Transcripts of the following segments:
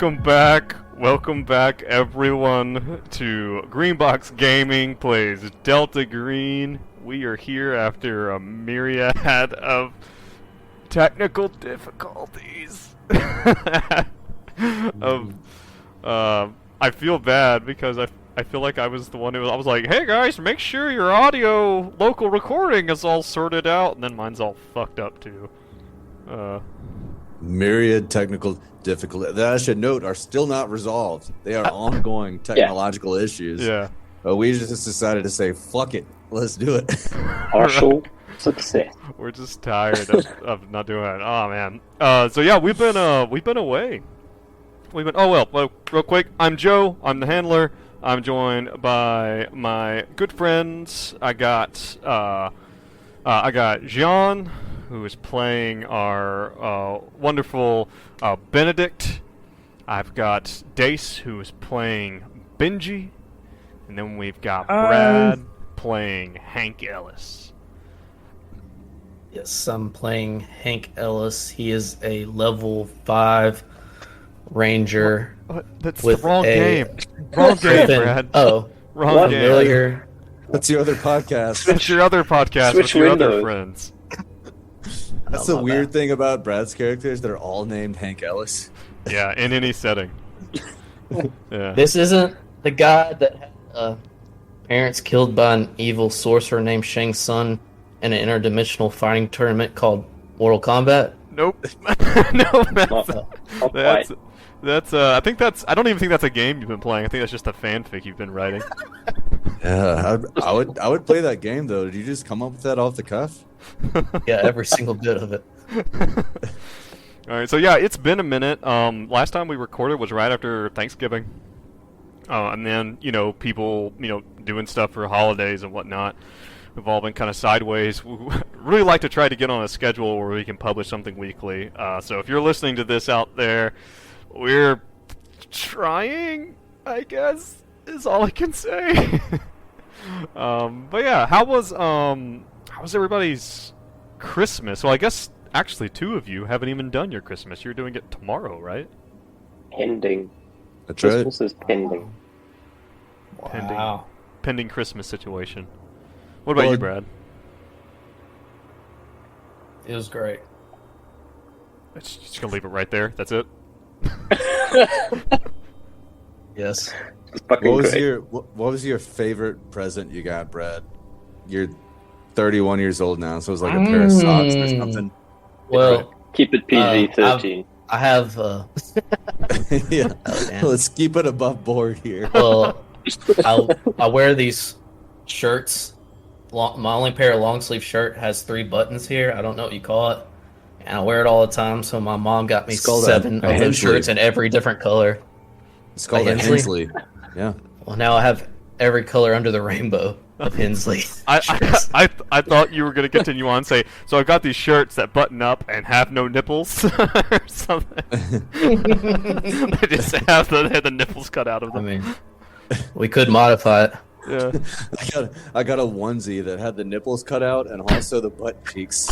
Welcome back, everyone, to Greenbox Gaming Plays Delta Green. We are here after a myriad of technical difficulties. I feel bad because I feel like I was the one who I was like, hey guys, make sure your audio local recording is all sorted out, and then mine's all fucked up too. Myriad technical difficulties that I should note are still not resolved. They are ongoing technological issues. Yeah. But we just decided to say, fuck it, let's do it. Partial success. We're just tired of not doing it. Oh man. So yeah, we've been away. Real quick. I'm Joe. I'm the handler. I'm joined by my good friends. I got Ch1, who is playing our wonderful Benedict. I've got Dace, who is playing Benji. And then we've got Brad playing Hank Ellis. Yes, I'm playing Hank Ellis. He is a level 5 ranger. What? That's with the wrong game. Wrong game, Brad. Wrong game. Familiar. That's your other podcast. That's your other podcast Switch with your windows. other friends. That's the weird thing about Brad's characters. They're all named Hank Ellis. Yeah, in any setting. Yeah. This isn't the guy that had parents killed by an evil sorcerer named Shang Tsung in an interdimensional fighting tournament called Mortal Kombat. Nope. No, Quite. that's I don't even think that's a game you've been playing. I think that's just a fanfic you've been writing. Yeah, I would play that game though. Did you just come up with that off the cuff? Yeah, every single bit of it. Alright, so yeah, it's been a minute. Last time we recorded was right after Thanksgiving. And then, people, doing stuff for holidays and whatnot. We've all been kind of sideways. We really like to try to get on a schedule where we can publish something weekly. So if you're listening to this out there, we're trying, I guess, is all I can say. But yeah, how was everybody's Christmas? Well, I guess actually two of you haven't even done your Christmas. You're doing it tomorrow, right? Pending. That's right. Christmas is pending. Wow. Pending Christmas situation. What about you, Brad? It was great. Just gonna leave it right there. That's it. Yes. It's fucking great. What was your favorite present you got, Brad? You're 31 years old now, so it was like a pair of socks or something. Well, Keep it PG-13. I have. Yeah, man. let's keep it above board here. Well, I wear these shirts. My only pair of long sleeve shirt has 3 buttons here. I don't know what you call it. And I wear it all the time, so my mom got me 7 of those shirts in every different color. It's called a Hensley. Yeah. Well, now I have every color under the rainbow of Hensley. I thought you were gonna continue on and say, so I've got these shirts that button up and have no nipples or something. They just have the nipples cut out of them. I mean, we could modify it. Yeah. I got a onesie that had the nipples cut out and also the butt cheeks.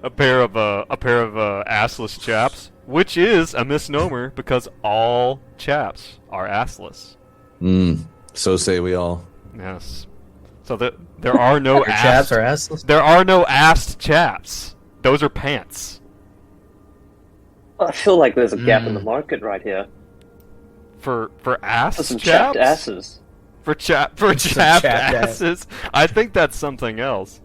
a pair of assless chaps, which is a misnomer because all chaps are assless. So say we all. Yes. So there are no chaps are assless. There are no assed chaps. Those are pants. I feel like there's a gap in the market right here. For ass For some chaps? chapped asses. For chapped asses? I think that's something else.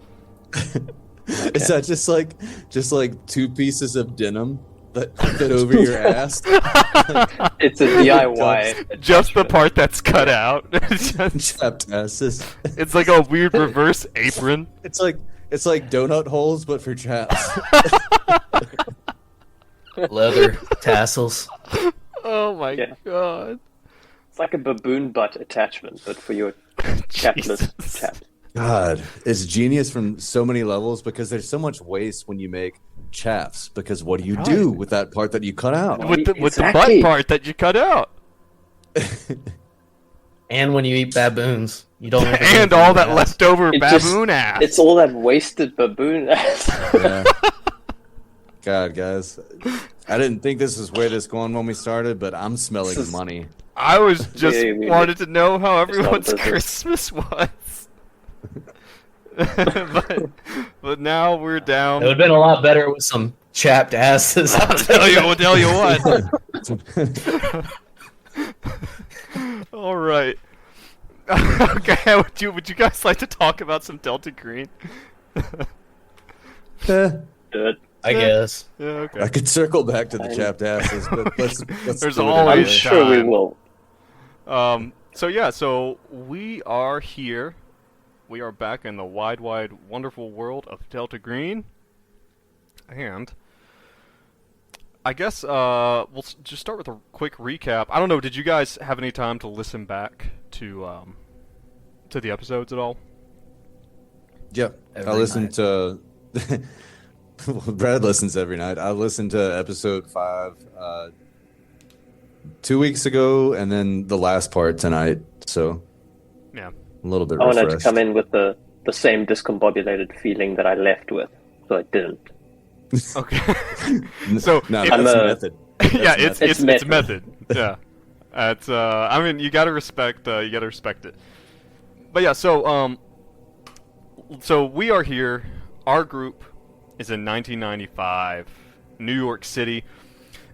Is that just like 2 pieces of denim that fit over your ass? It's a DIY. Just the part that's cut out. Chapped asses. It's like a weird reverse apron. It's like donut holes, but for chaps. Leather tassels. Oh my god. It's like a baboon butt attachment, but for your chapless chaps. God, it's genius from so many levels because there's so much waste when you make chaps. Because what do you do with that part that you cut out? With the butt part that you cut out. And when you eat baboons, you don't. And all that leftover baboon ass. It's all that wasted baboon ass. Yeah. God, guys, I didn't think this is where this going when we started, but I'm smelling money. I was just we wanted to know how not everyone's business. Christmas was. but now we're down. It would have been a lot better with some chapped asses. I'll tell you what. All right. Okay, would you guys like to talk about some Delta Green? Do it. I guess. Yeah, okay. I could circle back to the chapped asses, but let's There's do it always I'm anyway. sure we time. will. So we are here. We are back in the wide, wonderful world of Delta Green. And I guess we'll just start with a quick recap. I don't know, did you guys have any time to listen back to the episodes at all? Yeah, Every I listened night. to. Brad listens every night. I listened to episode 5 2 weeks ago, and then the last part tonight. So Yeah. a little bit I wanted to refreshed. come in with the same discombobulated feeling that I left with, so I didn't. Okay. So no, if- that's I'm a- method. yeah, That's it's method. method. Yeah. It's I mean, you gotta respect it. But yeah, so we are here. Our group is in 1995, New York City.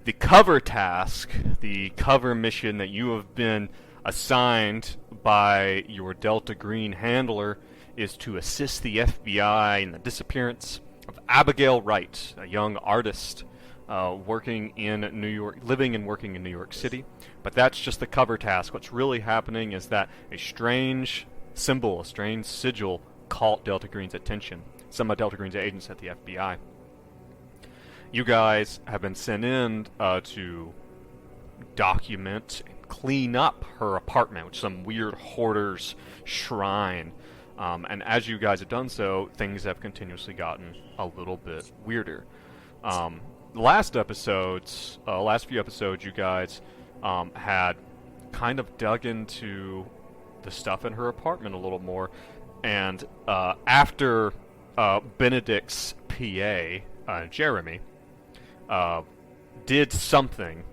The cover task, the cover mission that you have been assigned by your Delta Green handler is to assist the FBI in the disappearance of Abigail Wright, a young artist working in New York, living and working in New York City. But that's just the cover task. What's really happening is that a strange symbol, a strange sigil, caught Delta Green's attention. Some of Delta Green's agents at the FBI. You guys have been sent in to document and clean up her apartment, which is some weird hoarder's shrine. And as you guys have done so, things have continuously gotten a little bit weirder. The last few episodes, you guys had kind of dug into the stuff in her apartment a little more, and after Benedict's PA, Jeremy, did something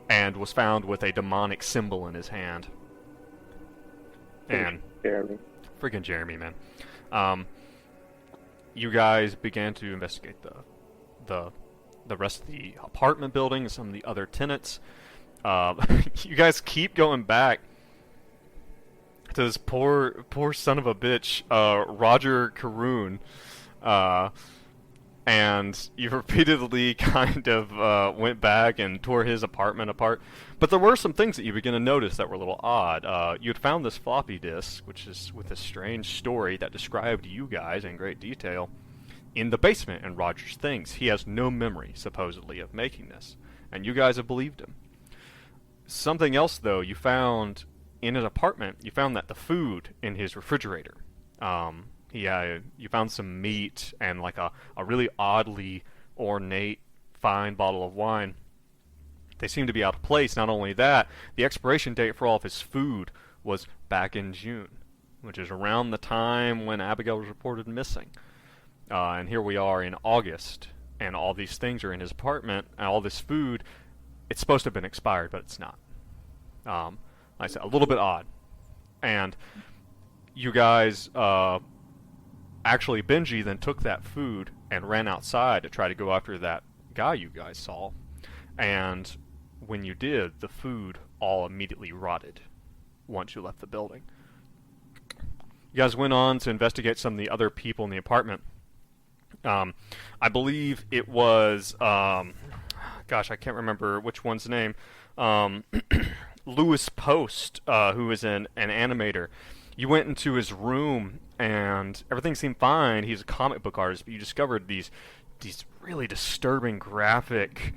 and was found with a demonic symbol in his hand. And Jeremy. friggin' Jeremy, man. You guys began to investigate the rest of the apartment building and some of the other tenants. You guys keep going back to this poor son of a bitch, Roger Caroon, and you repeatedly kind of went back and tore his apartment apart. But there were some things that you began to notice that were a little odd. You had found this floppy disk, which is with a strange story that described you guys in great detail, in the basement in Roger's things. He has no memory, supposedly, of making this, and you guys have believed him. Something else, though, you found in his apartment, you found that the food in his refrigerator, you found some meat and like a really oddly ornate, fine bottle of wine. They seem to be out of place. Not only that, the expiration date for all of his food was back in June, which is around the time when Abigail was reported missing. And here we are in August, and all these things are in his apartment, and all this food, it's supposed to have been expired, but it's not. Like I said, a little bit odd. And you guys, actually, Benji then took that food and ran outside to try to go after that guy you guys saw. And when you did, the food all immediately rotted once you left the building. You guys went on to investigate some of the other people in the apartment. I believe it was, gosh, I can't remember which one's name. Lewis Post, who is an animator. You went into his room and everything seemed fine. He's a comic book artist, but you discovered these really disturbing graphic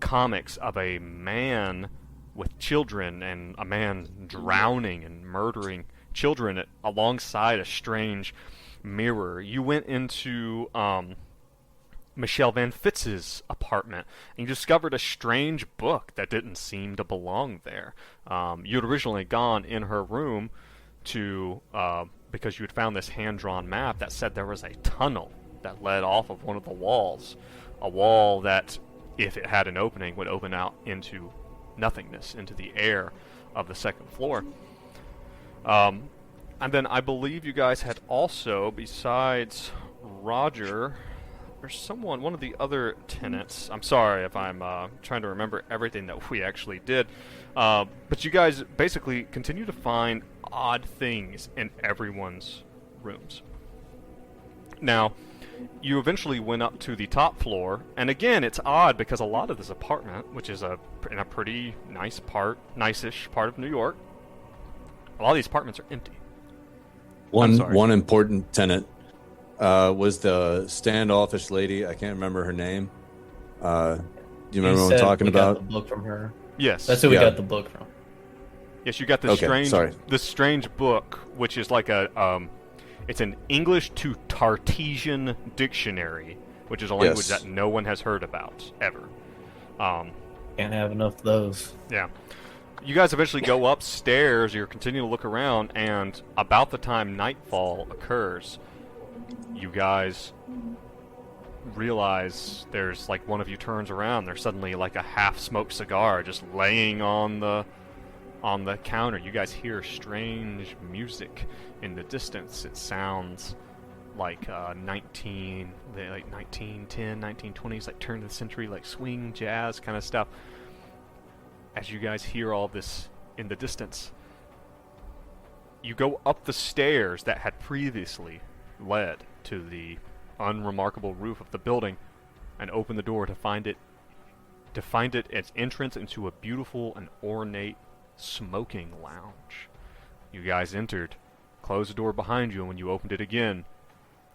comics of a man with children and a man drowning and murdering children alongside a strange mirror. You went into Michelle Van Fitz's apartment and you discovered a strange book that didn't seem to belong there. You'd originally gone in her room to because you had found this hand-drawn map that said there was a tunnel that led off of one of the walls a wall that, if it had an opening, would open out into nothingness, into the air of the second floor. And then I believe you guys had also, besides Roger, there's someone, one of the other tenants. I'm sorry if I'm trying to remember everything that we actually did. But you guys basically continue to find odd things in everyone's rooms. Now, you eventually went up to the top floor, and again, it's odd because a lot of this apartment, which is in a pretty nice-ish part of New York, a lot of these apartments are empty. One important tenant was the standoffish lady. I can't remember her name. Do you remember what I'm talking about? Got the book from her. Yes, that's who we got the book from. Yes, you got this strange book, which is like it's an English to Tartessian dictionary, which is a language that no one has heard about ever. Can't have enough of those. Yeah. You guys eventually go upstairs, you're continuing to look around, and about the time nightfall occurs, you guys realize there's, like, one of you turns around, there's suddenly, like, a half-smoked cigar just laying on the counter. You guys hear strange music in the distance. It sounds like 1910, 1920s, like turn of the century, like swing jazz kind of stuff. As you guys hear all this in the distance, you go up the stairs that had previously led to the unremarkable roof of the building and open the door to find it its entrance into a beautiful and ornate smoking lounge. You guys entered, closed the door behind you, and when you opened it again,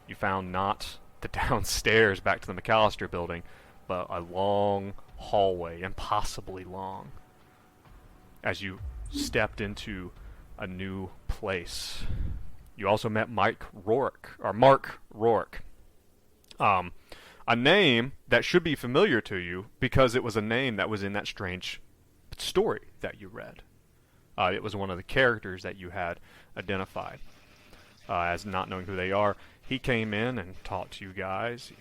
you found not the downstairs back to the Macallistar building, but a long hallway, impossibly long, as you stepped into a new place. You also met Mark Rourke. A name that should be familiar to you because it was a name that was in that strange story that you read. It was one of the characters that you had identified as not knowing who they are. He came in and talked to you guys,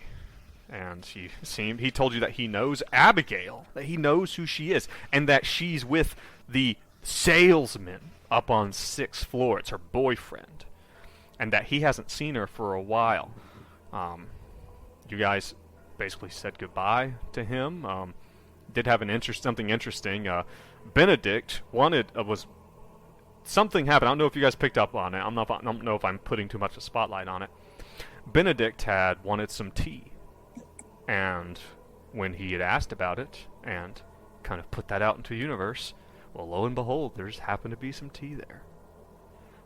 and he told you that he knows Abigail, that he knows who she is, and that she's with the salesman up on 6th floor. It's her boyfriend, and that he hasn't seen her for a while. You guys basically said goodbye to him. Did have something interesting. Benedict was something happened. I don't know if you guys picked up on it. I don't know if I'm putting too much of a spotlight on it. Benedict had wanted some tea, and when he had asked about it and kind of put that out into the universe, well, lo and behold, there's happened to be some tea there.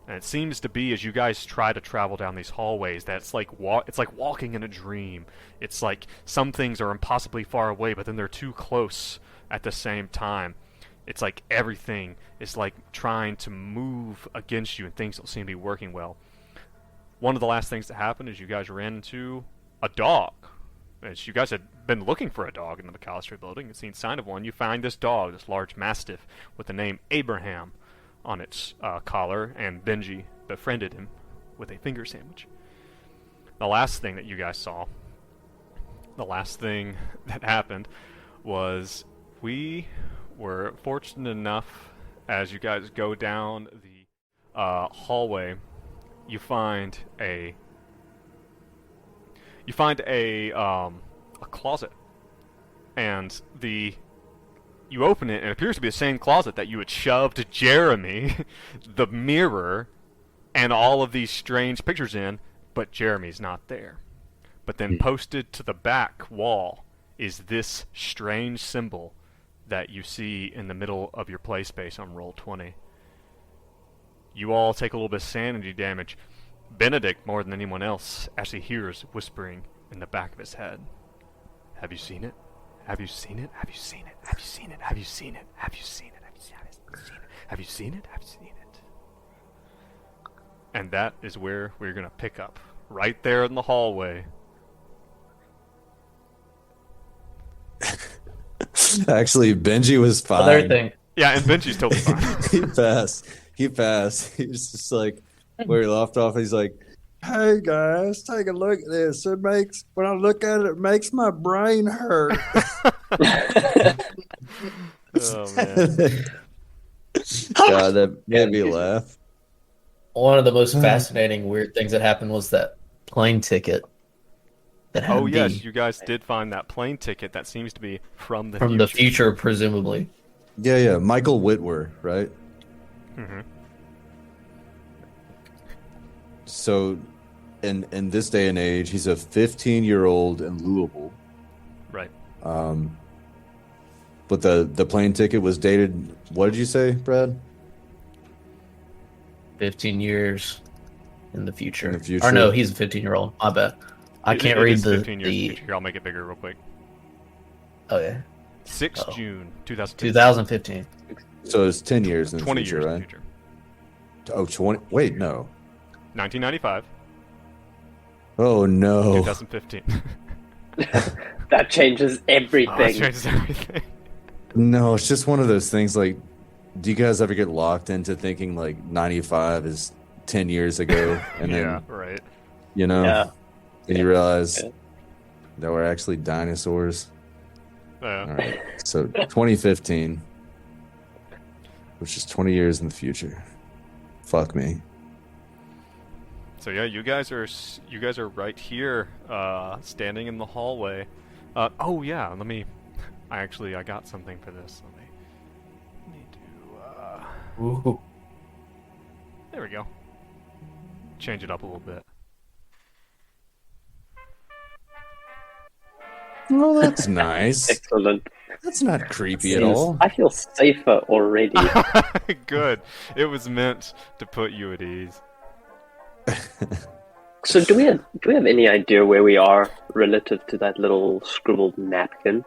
And it seems to be, as you guys try to travel down these hallways, that it's like walking in a dream. It's like some things are impossibly far away, but then they're too close at the same time. It's like everything is like trying to move against you, and things don't seem to be working well. One of the last things that happened is you guys ran into a dog. As you guys had been looking for a dog in the Macallistar building and seen sign of one, you find this dog, this large mastiff with the name Abraham on its collar, and Benji befriended him with a finger sandwich. The last thing that you guys saw, the last thing that happened, was we were fortunate enough, as you guys go down the hallway, you find a closet, and you open it, and it appears to be the same closet that you had shoved Jeremy, the mirror, and all of these strange pictures in, but Jeremy's not there. But then posted to the back wall is this strange symbol that you see in the middle of your play space on roll 20. You all take a little bit of sanity damage. Benedict, more than anyone else, actually hears whispering in the back of his head. Have you seen it? Have you seen it? Have you seen it? Have you seen it? Have you seen it? Have you seen it? Have you seen it? Have you seen it? Have you seen it? And that is where we're going to pick up. Right there in the hallway. Actually, Benji was fine. Other thing. Yeah, and Benji's totally fine. He passed. He was just like, where he left off, he's like, Hey guys, take a look at this. When I look at it, it makes my brain hurt. Oh man. God, that made me laugh. One of the most fascinating weird things that happened was that plane ticket that had Oh yes, you guys did find that plane ticket that seems to be from the from future. the future, presumably. Yeah. Michael Whitwer, right? Mm-hmm. So, in this day and age, he's a 15-year-old in Louisville. Right. But the plane ticket was dated. What did you say, Brad? 15 years in the future. In the future. Or no, he's a 15-year-old. I bet. I can't read is the 15 years in the future. Here, I'll make it bigger real quick. Oh yeah. 6 June 2015. 2015. So it's 10 years in the 20 future, years right? in the future. Oh, 20. Wait, no. 1995. Oh no. 2015. That changes everything. That changes everything. No, it's just one of those things. Like, do you guys ever get locked into thinking like 95 is 10 years ago, and Yeah, then right. Yeah. and you realize Yeah. that we're actually dinosaurs? Yeah. All right. So 2015, which is 20 years in the future. Fuck me. So yeah, you guys are right here, standing in the hallway. Oh yeah, I got something for this. Let me do. Ooh. There we go. Change it up a little bit. Well, that's nice. Excellent. That's not creepy at all. I feel safer already. Good. It was meant to put you at ease. So do we have any idea where we are relative to that little scribbled napkin?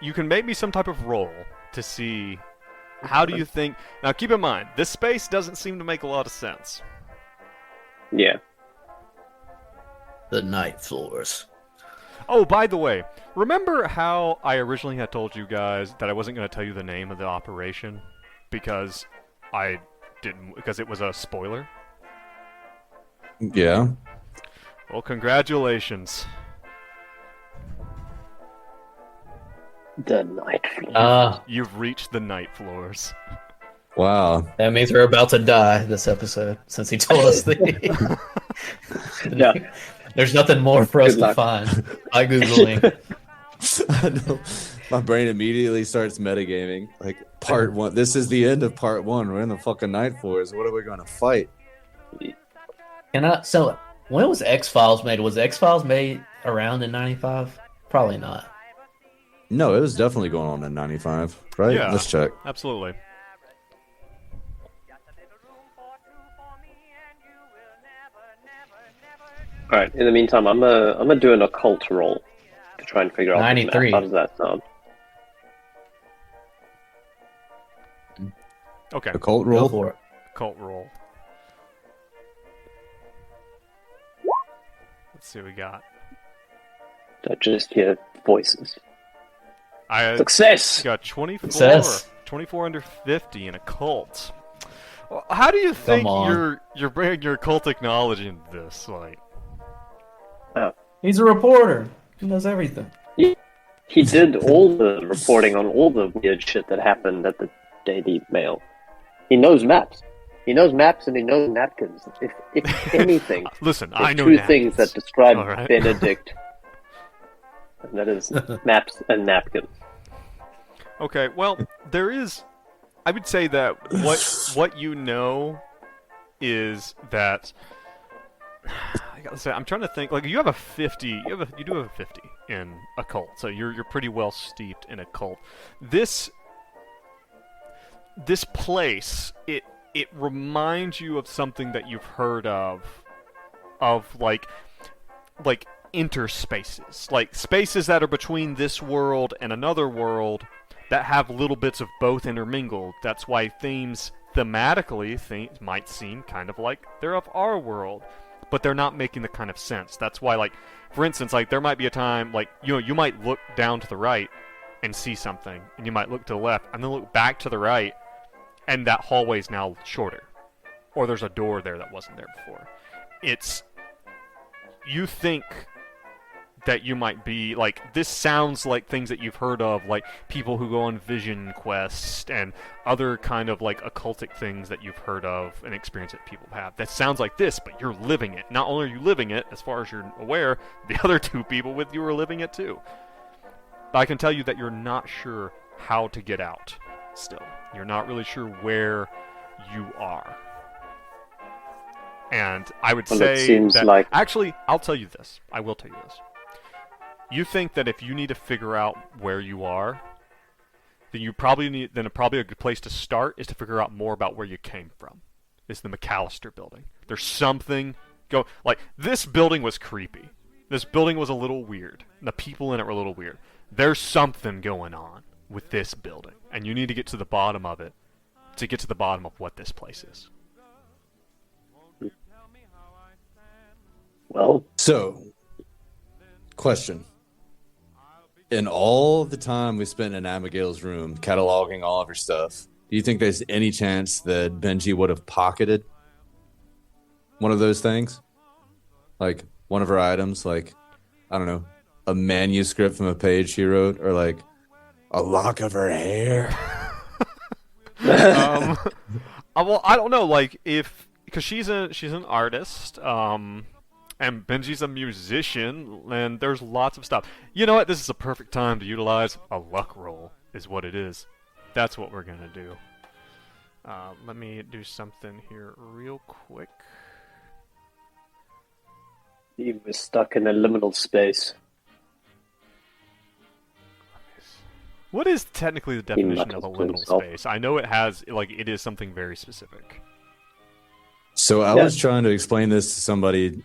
You can make me some type of roll to see. How do you think? Now, keep in mind, this space doesn't seem to make a lot of sense. Yeah. The night floors. Oh, by the way, remember how I originally had told you guys that I wasn't going to tell you the name of the operation because because it was a spoiler? Yeah. Well, congratulations. The night floor. You've reached the night floors. Wow. That means we're about to die this episode, since he told us the... Yeah. There's nothing more for us Good to luck. find by Googling. I know. My brain immediately starts metagaming. Like, part one. This is the end of part one. We're in the fucking night floors. What are we going to fight? So, when was X-Files made? Was X-Files made around in 95? Probably not. No, it was definitely going on in 95, right? Yeah. Let's check. Absolutely. All right. In the meantime, I'm gonna do an occult roll to try and figure out the 93. map. How does that sound? Okay. Occult Go roll? for it. Cult roll. Let's see what we got. I just hear voices. I Success. got 24. Success. 24 under 50 in a cult. Well, how do you think on. you're bringing your cultic knowledge into this? Like, He's a reporter. He knows everything. He did all the reporting on all the weird shit that happened at the Daily Mail. He knows maps. He knows maps and he knows napkins. If anything, listen, there's I know two napkins. things that describe All right. Benedict. And that is maps and napkins. Okay, well, there is. I would say that what you know is that. I gotta say, I'm trying to think. Like, you have a 50. You do have a 50 in occult, so you're pretty well steeped in occult. This place, it reminds you of something that you've heard of like interspaces, like spaces that are between this world and another world that have little bits of both intermingled. That's why themes thematically might seem kind of like they're of our world, but they're not making the kind of sense. That's why, like, for instance, like, there might be a time, like, you might look down to the right and see something, and you might look to the left and then look back to the right and that hallway is now shorter, or there's a door there that wasn't there before. You think that you might be, like, this sounds like things that you've heard of, like people who go on vision quests and other kind of, like, occultic things that you've heard of and experience that people have. That sounds like this, but you're living it. Not only are you living it, as far as you're aware, the other two people with you are living it too. But I can tell you that you're not sure how to get out still. You're not really sure where you are. And I would say it seems that... like... Actually, I'll tell you this. I will tell you this. You think that if you need to figure out where you are, then probably a good place to start is to figure out more about where you came from. It's the Macallistar building. There's something like, this building was creepy. This building was a little weird. The people in it were a little weird. There's something going on with this building, and you need to get to the bottom of it to get to the bottom of what this place is. Well, so, question. In all the time we spent in Abigail's room cataloging all of her stuff, do you think there's any chance that Benji would have pocketed one of those things? Like, one of her items, like, I don't know, a manuscript from a page she wrote, or like, a lock of her hair? Well, I don't know, like, because she's an artist, and Benji's a musician, and there's lots of stuff. You know what? This is a perfect time to utilize a luck roll, is what it is. That's what we're gonna do. Let me do something here real quick. he was stuck in a liminal space. What is technically the definition of a liminal space? I know it has, like, it is something very specific. So I was trying to explain this to somebody.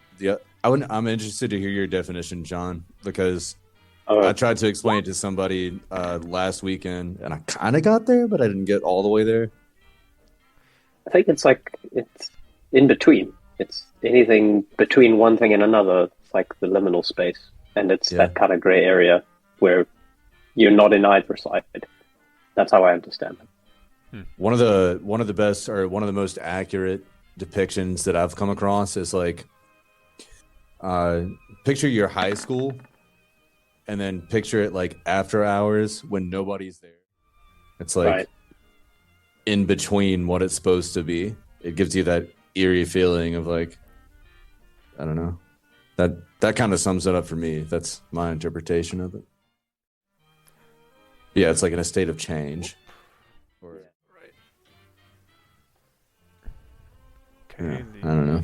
I'm interested to hear your definition, John, because I tried to explain it to somebody last weekend, and I kind of got there, but I didn't get all the way there. I think it's in between. It's anything between one thing and another. It's like the liminal space, and it's that kind of gray area where you're not in either side. That's how I understand it. One of the best, or one of the most accurate depictions that I've come across is like, picture your high school, and then picture it like after hours when nobody's there. It's like in between what it's supposed to be. It gives you that eerie feeling of like, I don't know. That kind of sums it up for me. That's my interpretation of it. Yeah, it's like in a state of change. Okay. I don't know.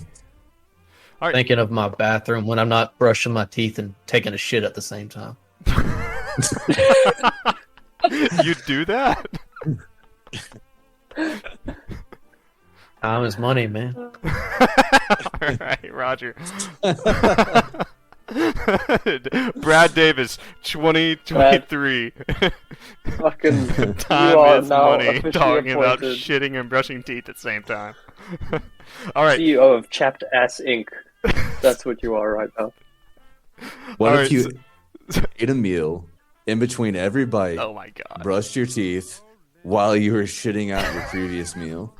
All right. Thinking of my bathroom when I'm not brushing my teeth and taking a shit at the same time. You do that? Time is money, man. All right, Roger. Brad Davis, 2023. Fucking Time is money. Talking about shitting and brushing teeth at the same time. All right. CEO of Chapped Ass Inc. That's what you are right now. What if you ate a meal in between every bite? Oh my god! Brushed your teeth while you were shitting out your previous meal.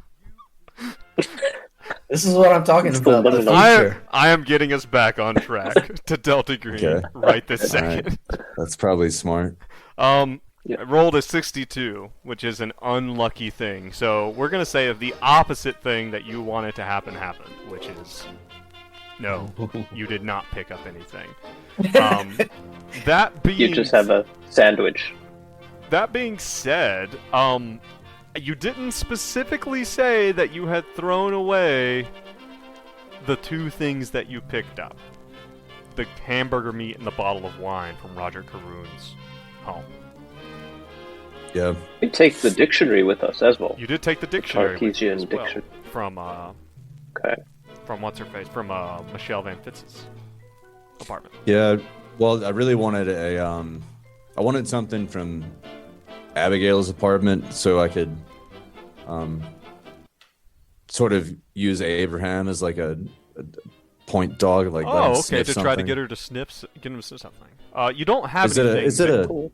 This is what I'm talking about. The I am getting us back on track to Delta Green right this second. Right. That's probably smart. I rolled a 62, which is an unlucky thing. So we're going to say if the opposite thing that you wanted to happen happened, which is no, you did not pick up anything. That being... You just have a sandwich. That being said, you didn't specifically say that you had thrown away the two things that you picked up. The hamburger meat and the bottle of wine from Roger Caroon's home. Yeah. We take the dictionary with us as well. You did take the dictionary Cartesian with you as dictionary. Well, from what's her face? From Michelle Van Fitz's apartment. Yeah. Well, I really wanted I wanted something from Abigail's apartment so I could sort of use Abraham as like a point dog, like okay, to try to get her to get him to sniff something. You don't have anything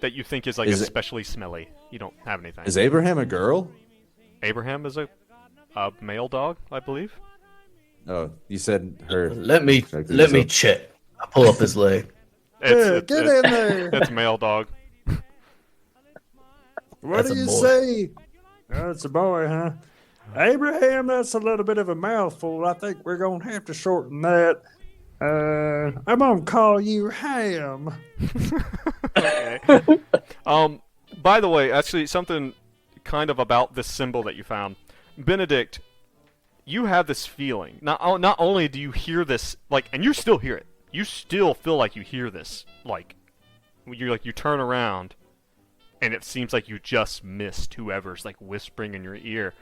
that you think is like especially smelly. You don't have anything. Is Abraham a girl? Abraham is a male dog, I believe. Oh, you said her. Let me check. I pull up his leg. Get in there. It's a male dog. What That's do a you boy. say? Oh, it's a boy, huh? Abraham, that's a little bit of a mouthful. I think we're going to have to shorten that. I'm going to call you Ham. Okay. By the way, actually, something kind of about this symbol that you found, Benedict. You have this feeling. Not only do you hear this, like, and you still hear it. You still feel like you hear this, like, you turn around, and it seems like you just missed whoever's like whispering in your ear.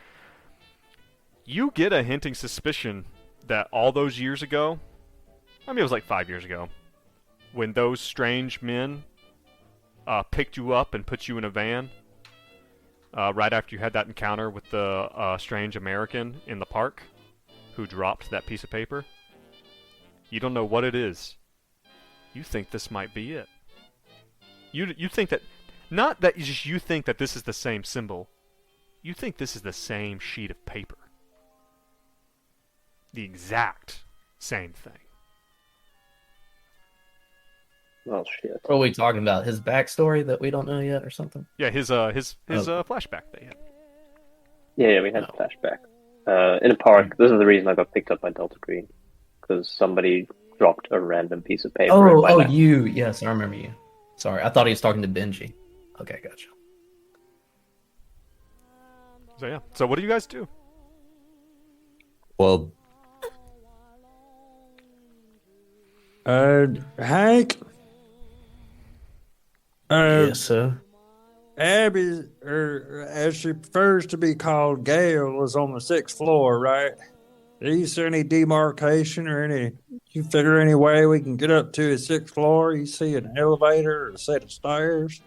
You get a hinting suspicion that all those years ago, I mean, it was like 5 years ago, when those strange men picked you up and put you in a van, right after you had that encounter with the strange American in the park who dropped that piece of paper. You don't know what it is. You think this might be it. You think that, not that you think that this is the same symbol. You think this is the same sheet of paper. The exact same thing. Oh shit. What are we talking about? His backstory that we don't know yet, or something? Yeah, his flashback that he had. Yeah, we had a flashback. In a park. This is the reason I got picked up by Delta Green. Because somebody dropped a random piece of paper in my lap. You. Yes, I remember you. Sorry, I thought he was talking to Benji. Okay, gotcha. So yeah. So what do you guys do? Well, Hank. Yes, sir. Abby, or as she prefers to be called, Gail, is on the 6th floor, right? Do you see any demarcation or you figure any way we can get up to the 6th floor? You see an elevator or a set of stairs?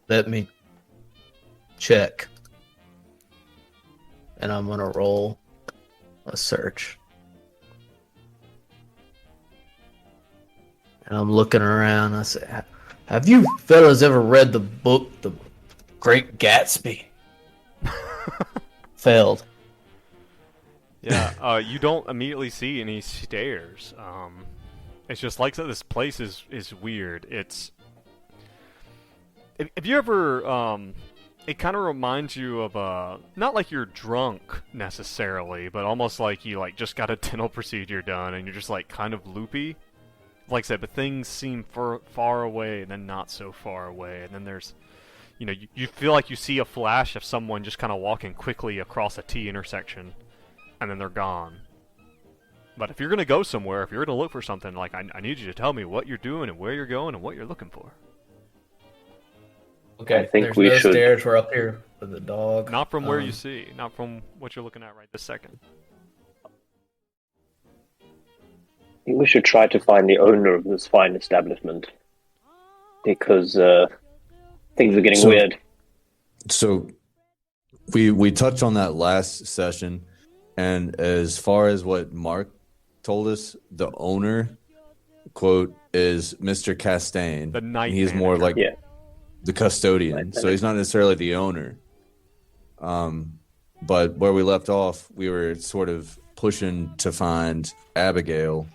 Let me check. And I'm going to roll a search. And I'm looking around. I say, have you fellas ever read the book, The Great Gatsby? Failed. Yeah, you don't immediately see any stairs. It's just like this place is weird. It's if you ever it kind of reminds you of not like you're drunk necessarily, but almost like you like just got a dental procedure done and you're just like kind of loopy. Like I said, but things seem far away and then not so far away, and then there's, you feel like you see a flash of someone just kind of walking quickly across a T intersection, and then they're gone. But if you're gonna go somewhere, if you're gonna look for something, like I need you to tell me what you're doing and where you're going and what you're looking for. Okay, I think there's we no should- stairs. We're up here with the dog. Not from where you see, not from what you're looking at right this second. I think we should try to find the owner of this fine establishment. Because things are getting weird. So we touched on that last session, and as far as what Mark told us, the owner, quote, is Mr. Castaigne. The night He's manager. more like Yeah. the custodian, so he's not necessarily the owner. But where we left off, we were sort of pushing to find Abigail,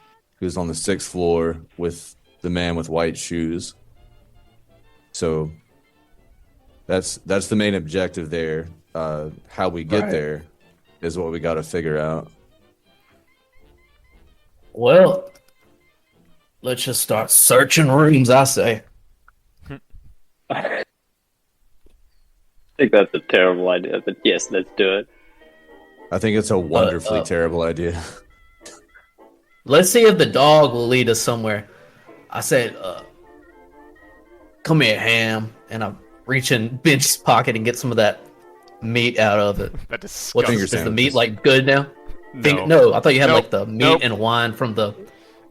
who's on the 6th floor with the man with white shoes. So that's the main objective there. How we get there is what we got to figure out. Well, let's just start searching rooms, I say. I think that's a terrible idea, but yes, let's do it. I think it's a wonderfully terrible idea. Let's see if the dog will lead us somewhere. I said, come here, Ham. And I reach in Benji's pocket and get some of that meat out of it. That What's Finger is the sandwiches. meat like good now? No. No, I thought you had Nope. like the meat Nope. and wine from the.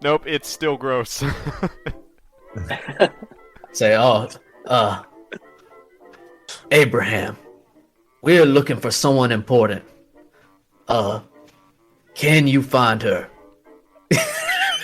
Nope, it's still gross. Say, Abraham, we're looking for someone important. Can you find her?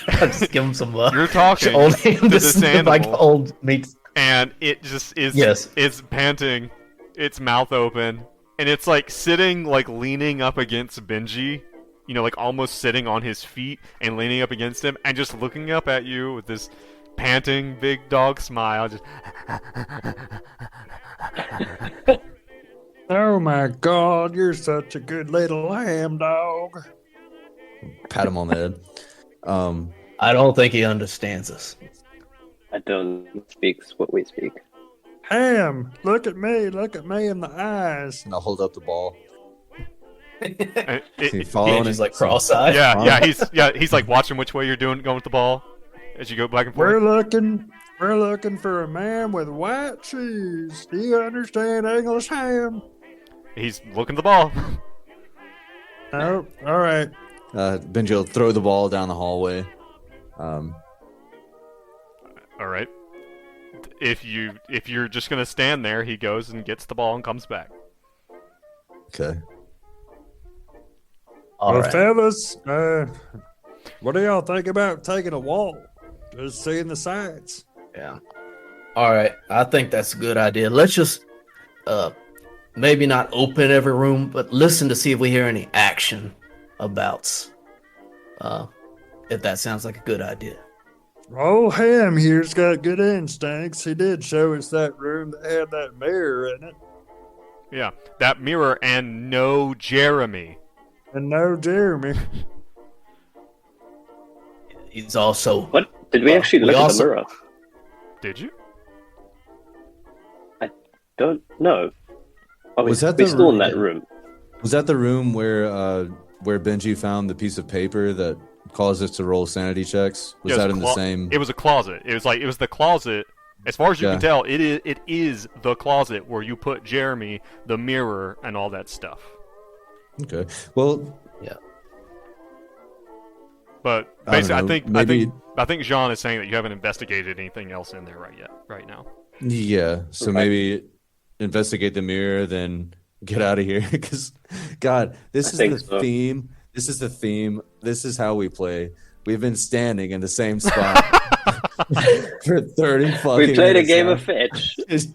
I just give him some You're talking old, to this this animal. like old meat. and it just is Yes. is panting, its mouth open, and it's like sitting like leaning up against Benji, like almost sitting on his feet and leaning up against him and just looking up at you with this panting big dog smile. Just Oh my God, you're such a good little ham dog. Pat him on the head. I don't think he understands us. I don't speak what we speak. Ham, look at me in the eyes. And I'll hold up the ball. it, See, following He's it. like cross-eyed. he's like watching which way you're going with the ball as you go back and forth. We're looking for a man with white shoes. Do you understand English, Ham? He's looking at the ball. Oh, all right. Benji will throw the ball down the hallway. All right. If you're just gonna stand there, he goes and gets the ball and comes back. Okay. All right. Fellas, what do y'all think about taking a walk? Just seeing the sights. Yeah. All right. I think that's a good idea. Let's just maybe not open every room, but listen to see if we hear any action abouts. If that sounds like a good idea. Old Ham here's got good instincts. He did show us that room that had that mirror in it. Yeah, that mirror and no Jeremy. And no Jeremy. He's also. What? Did we actually look at the mirror? Did you? I don't know. Oh, Was that we're the still in room- that room. Was that the room where Benji found the piece of paper that caused us to roll sanity checks? Was Yeah, that it in the same? It was a closet. It was the closet. As far as you Yeah. can tell, it is the closet where you put Jeremy, the mirror, and all that stuff. Okay. Well, Yeah. But I don't basically, know, maybe- I think Jean is saying that you haven't investigated anything else in there right now. yeah. So Okay. maybe investigate the mirror, then get out of here. Because, God, this is think the so. theme. This is the theme. This is how we play. We've been standing in the same spot for 30 fucking We played a minutes game now. of fetch. It's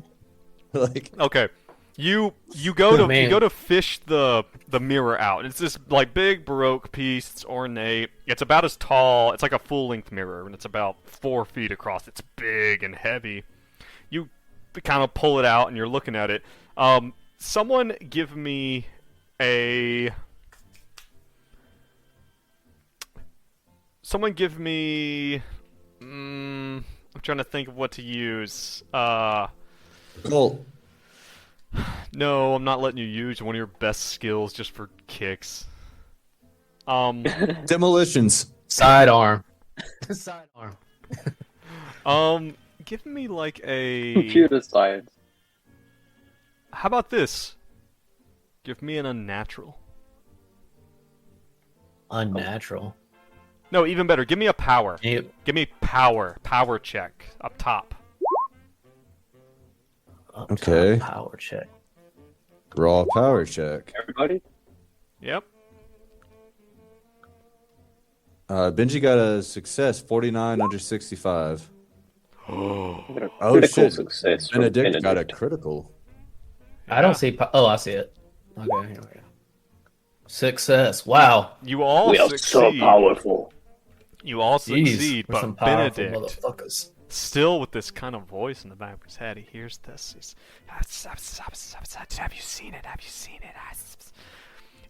like, Okay, you go to Man. you go to fish the mirror out. It's this like big baroque piece. It's ornate. It's about as tall. It's like a full length mirror, and it's about 4 feet across. It's big and heavy. You kind of pull it out, and you're looking at it. Someone give me a. Someone give me. I'm trying to think of what to use. Colt. No, I'm not letting you use one of your best skills just for kicks. Demolitions. Sidearm. Sidearm. Give me like a. Computer science. How about this? Give me an unnatural. Unnatural. No, even better. Give me a power. You- Give me power. Power check up top. up Okay. top Power check. Raw power check. Everybody? Yep. Benji got a success, 49 under 65. I got a Oh, critical shit. success from Benedict got a critical. I don't see. Oh, I see it. Okay, here we go. Success. Wow. You all We are so succeed. powerful. You all Jeez, succeed, we're some but powerful Benedict, motherfuckers. still with this kind of voice in the back of his head, he hears this. He's, have you seen it? Have you seen it?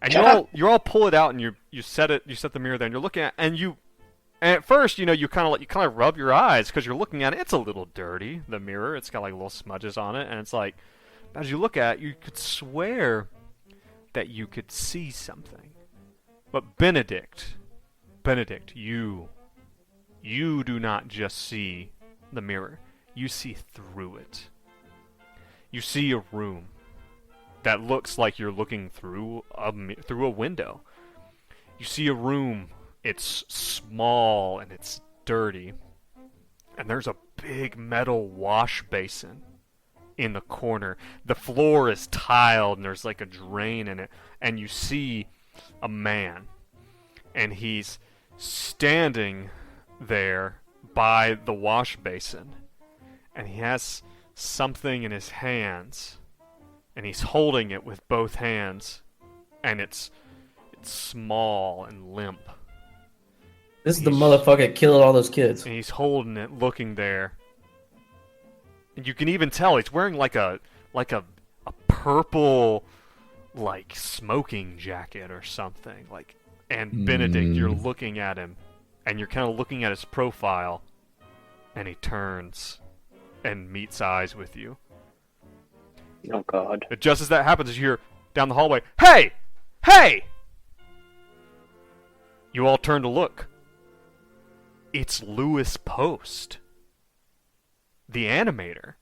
And you all pull it out and you set the mirror there and you're looking at and at first you kind of rub your eyes because you're looking at it. It's a little dirty, the mirror. It's got like little smudges on it, and it's like as you look at it, you could swear that you could see something. But Benedict, you do not just see the mirror. You see through it. You see a room that looks like you're looking through a window. You see a room. It's small and it's dirty. And there's a big metal wash basin in the corner. The floor is tiled and there's like a drain in it. And you see a man. And he's standing there by the wash basin. and he has something in his hands, and he's holding it with both hands, and it's small and limp. This is the motherfucker that killed all those kids. And he's holding it, looking there. And you can even tell he's wearing like a purple, like, smoking jacket or something. Like, and Benedict, you're looking at him, and you're kind of looking at his profile, and he turns and meets eyes with you. Oh God! But just as that happens, you hear down the hallway, "Hey! Hey!" You all turn to look. It's Louis Post, the animator.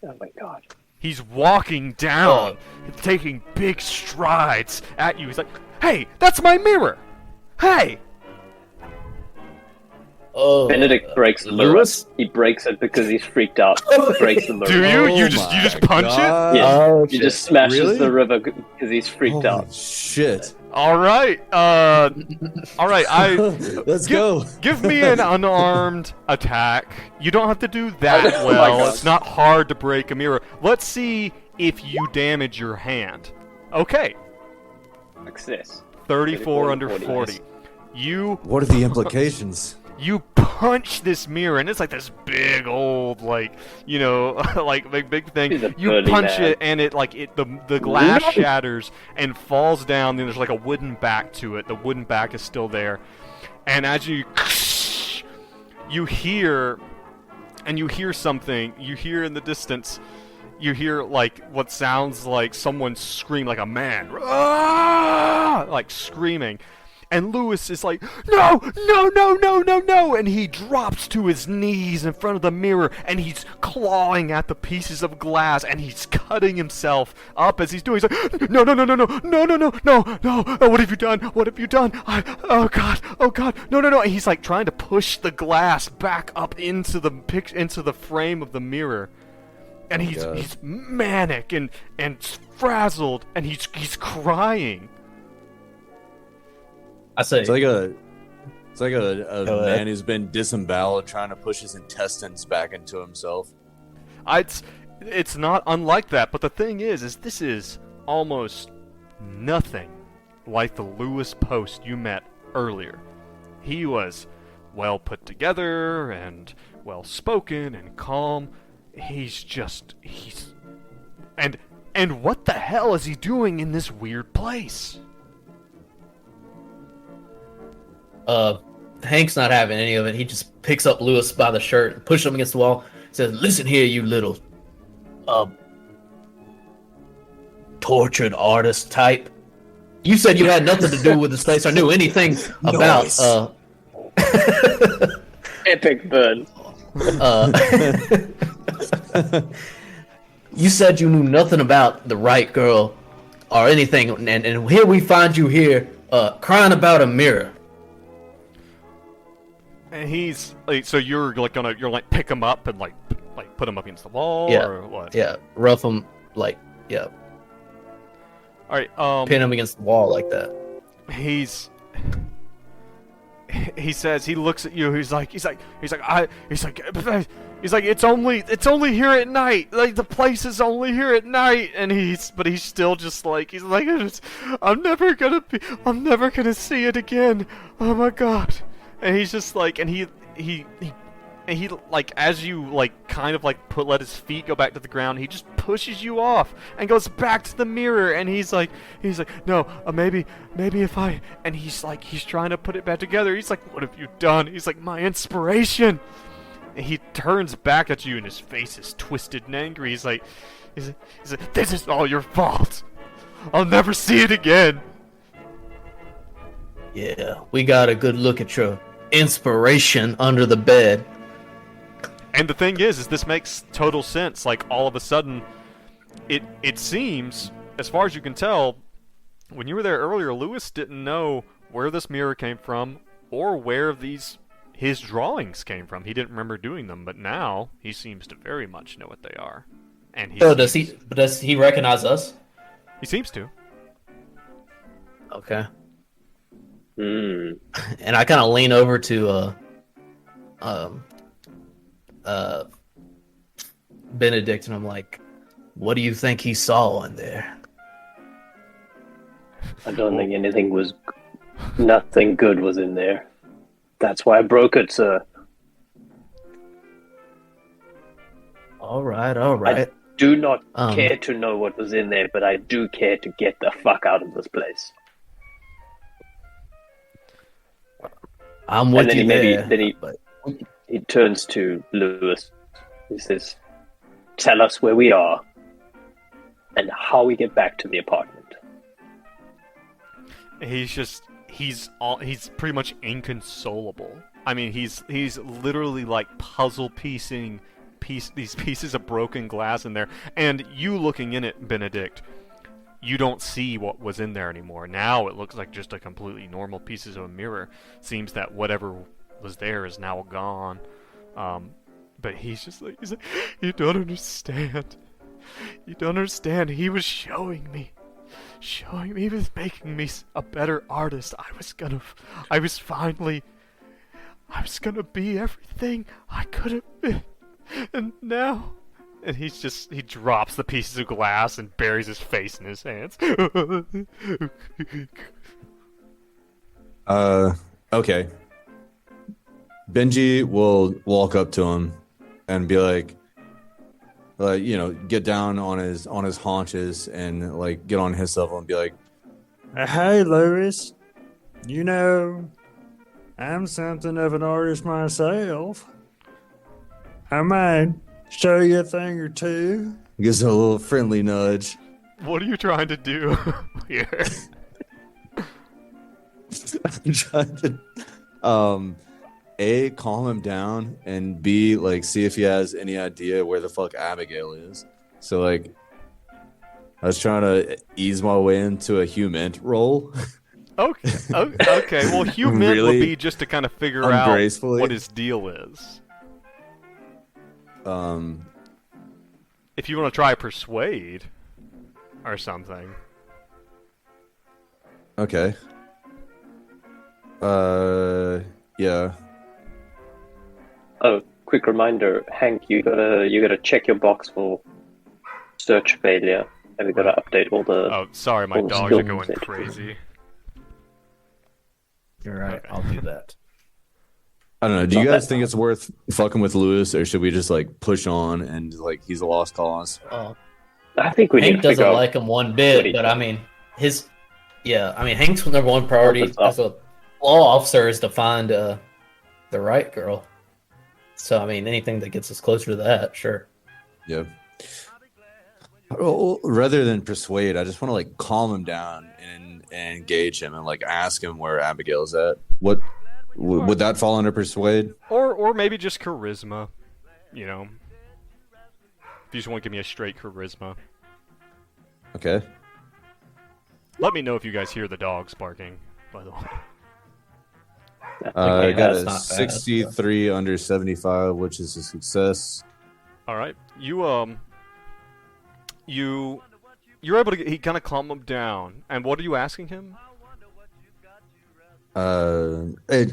Oh my God! He's walking down, taking big strides at you. He's like, "Hey, that's my mirror! Hey!" Oh, Benedict breaks the mirror. Lewis? He breaks it because he's freaked out. Breaks the mirror. Do you? Oh You just punch it? Yeah. Oh, He shit. just smashes Really? the river because he's freaked Holy out. shit. All right. All right. Let's go. Give me an unarmed attack. You don't have to do that Oh my well. God. It's not hard to break a mirror. Let's see if you damage your hand. Okay. Success. 34 under 40. 40. You What are the implications? you punch this mirror, and it's like this big old, like, you know, like big thing. He's a You burly punch man. it, and the glass shatters and falls down. Then there's like a wooden back to it. The wooden back is still there, and as you hear something. You hear in the distance. You hear like what sounds like someone scream, like a man, like screaming. And Louis is like, "No, no, no, no, no, no!" And he drops to his knees in front of the mirror, and he's clawing at the pieces of glass, and he's cutting himself up as he's doing. He's like, "No, no, no, no, no, no, no, no, no, no! What have you done? What have you done? Oh God, no, no, no!" And he's like trying to push the glass back up into the frame of the mirror, and he's manic and frazzled, and he's crying. I say, It's like a man who's been disemboweled trying to push his intestines back into himself. It's not unlike that, but the thing is this is almost nothing like the Louis Post you met earlier. He was well put together and well spoken and calm. And what the hell is he doing in this weird place? Hank's not having any of it. He just picks up Lewis by the shirt and pushes him against the wall. Says, "Listen here, you little, tortured artist type. You said you had nothing to do with this place or knew anything about, Epic burn. You said you knew nothing about the right girl or anything, and here we find you here, crying about a mirror." And he's like, so you're like pick him up and like put him up against the wall, Yeah. or what? Yeah, rough him, like, yeah, All right. pin him against the wall like that. He says, he looks at you. He's like, it's only here at night. Like the place is only here at night. And he's still just like, I'm never gonna see it again. Oh my God. And he's just like, and he like, as you like kind of like let his feet go back to the ground, he just pushes you off and goes back to the mirror, and he's like, "No, maybe if I," and he's trying to put it back together. He's like, "What have you done?" He's like, "My inspiration." And he turns back at you, and his face is twisted and angry. He's like, "This is all your fault. I'll never see it again." Yeah, we got a good look at your inspiration under the bed. And the thing is this makes total sense. Like, all of a sudden, it seems, as far as you can tell, when you were there earlier, Louis didn't know where this mirror came from or where his drawings came from. He didn't remember doing them, but now he seems to very much know what they are. And Does he recognize us? He seems to. Okay. Hmm. And I kind of lean over to Benedict, and I'm like, what do you think he saw in there? I don't think nothing good was in there. That's why I broke it, sir. All right. Do not care to know what was in there, but I do care to get the fuck out of this place. I'm with you there. He turns to Lewis. He says, "Tell us where we are and how we get back to the apartment." He's pretty much inconsolable. I mean, he's literally like puzzle piecing these pieces of broken glass in there, and you looking in it, Benedict, you don't see what was in there anymore. Now it looks like just a completely normal pieces of a mirror. Seems that whatever was there is now gone. But he's like, you don't understand. You don't understand. He was showing me. He was making me a better artist. I was gonna be everything I could have been. And now, and he drops the pieces of glass and buries his face in his hands. Okay. Benji will walk up to him and be like, get down on his haunches and like get on his level and be like, "Hey, Lewis, I'm something of an artist myself. I might show you a thing or two." Gives a little friendly nudge. What are you trying to do here? I'm trying to, A, calm him down, and B, like, see if he has any idea where the fuck Abigail is. So, like, I was trying to ease my way into a human role. Okay. Well, human Really would be just to kind of figure out what his deal is. If you want to try persuade or something. Okay. Yeah. Oh, quick reminder, Hank, you gotta check your box for search failure, and we gotta update all the. Oh, sorry, my dogs are going crazy. You're right. I'll do that. I don't know. Do you guys think it's worth fucking with Lewis, or should we just like push on and like he's a lost cause? I think we Hank need to doesn't figure like him one bit, but I mean, Hank's number one priority as a law officer is to find the right girl. So I mean, anything that gets us closer to that, sure. Yeah. Well, rather than persuade, I just want to like calm him down and engage him and like ask him where Abigail's at. What would that fall under persuade? Or maybe just charisma, If you just want to give me a straight charisma. Okay. Let me know if you guys hear the dogs barking, by the way. I got a 63 under 75, which is a success. All right. You're able to he kind of calm him down. And what are you asking him? Hey,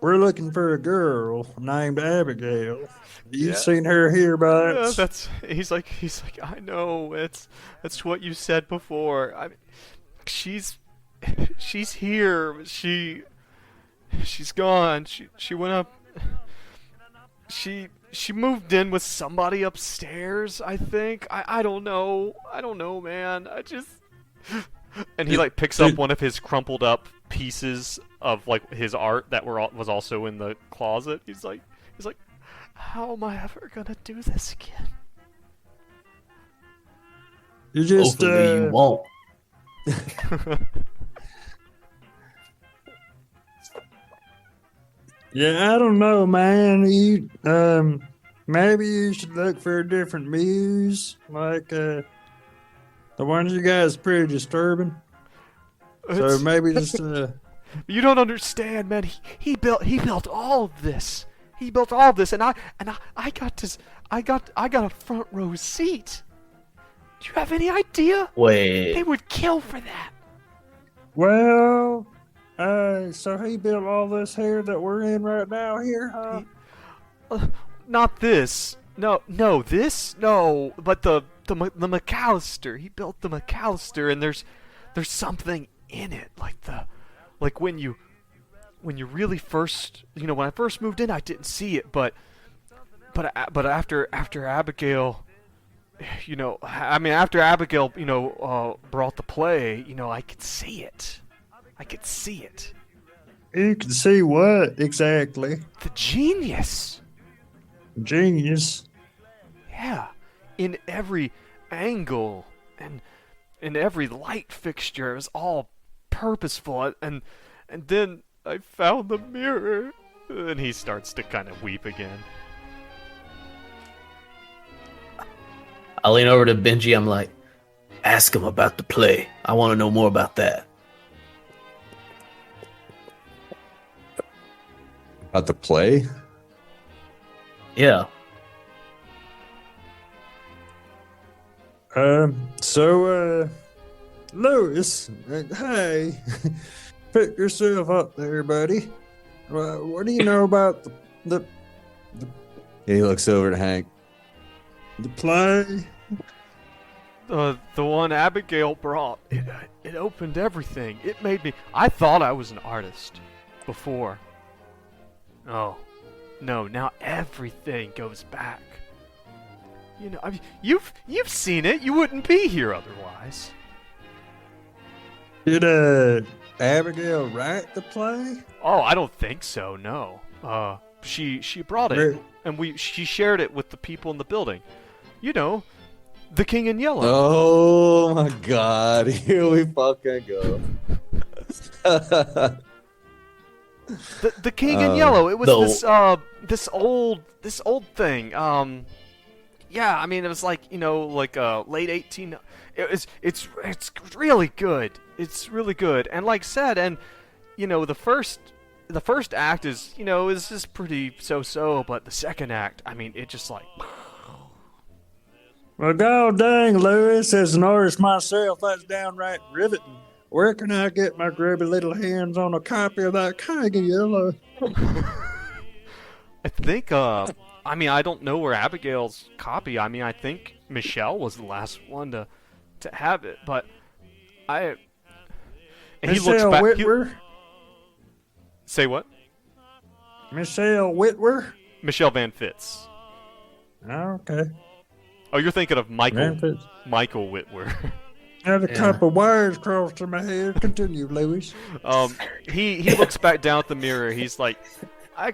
we're looking for a girl named Abigail. You seen her hereabouts? Yeah, he's like I know that's what you said before. I mean, she's here. She's gone. She went up. She moved in with somebody upstairs, I think. I don't know. I don't know, man. And he like picks up one of his crumpled up pieces of like his art that was also in the closet. He's like, how am I ever gonna do this again? You just hopefully you won't. Yeah, I don't know, man. You maybe you should look for a different muse, like the ones you guys pretty disturbing. So maybe just You don't understand, man. He built all of this. He built all of this, and I got a front row seat. Do you have any idea? Wait. They would kill for that. Well, so he built all this here that we're in right now here, huh? not this. No, this? No, but the Macallistar. He built the Macallistar, and there's something in it, like when you really first, when I first moved in, I didn't see it, but after Abigail, after Abigail, brought the play, I could see it. You can see what exactly? The genius. Genius. Yeah, in every angle and in every light fixture, it was all purposeful. And then I found the mirror, and he starts to kind of weep again. I lean over to Benji. I'm like, ask him about the play. I want to know more about that. About the play? Yeah. Lewis, hey, pick yourself up there, buddy. What do you know about the He looks over at Hank. the play? The one Abigail brought, it opened everything. It made me. I thought I was an artist before. Oh, no! Now everything goes back. You've seen it. You wouldn't be here otherwise. Did Abigail write the play? Oh, I don't think so. No. She brought it, and she shared it with the people in the building. The King in Yellow. Oh my God! Here we fucking go. The King in Yellow. It was this old thing. Yeah, I mean, it was like late 18. It's really good. It's really good, and like said, and the first act is is just pretty so, but the second act, I mean, it just like. Well, god dang, Lewis, as an artist myself, that's downright riveting. Where can I get my grubby little hands on a copy of that King in Yellow? I think, I don't know where Abigail's copy. I mean, I think Michelle was the last one to have it, but and he looks Michelle back. Whitwer? Say what? Michelle Whitwer? Michelle Van Fitz. Okay. Oh, you're thinking of Michael Fitz. Whitwer. Had a couple wires crossed in my head. Continue, Lewis. He looks back down at the mirror. He's like, I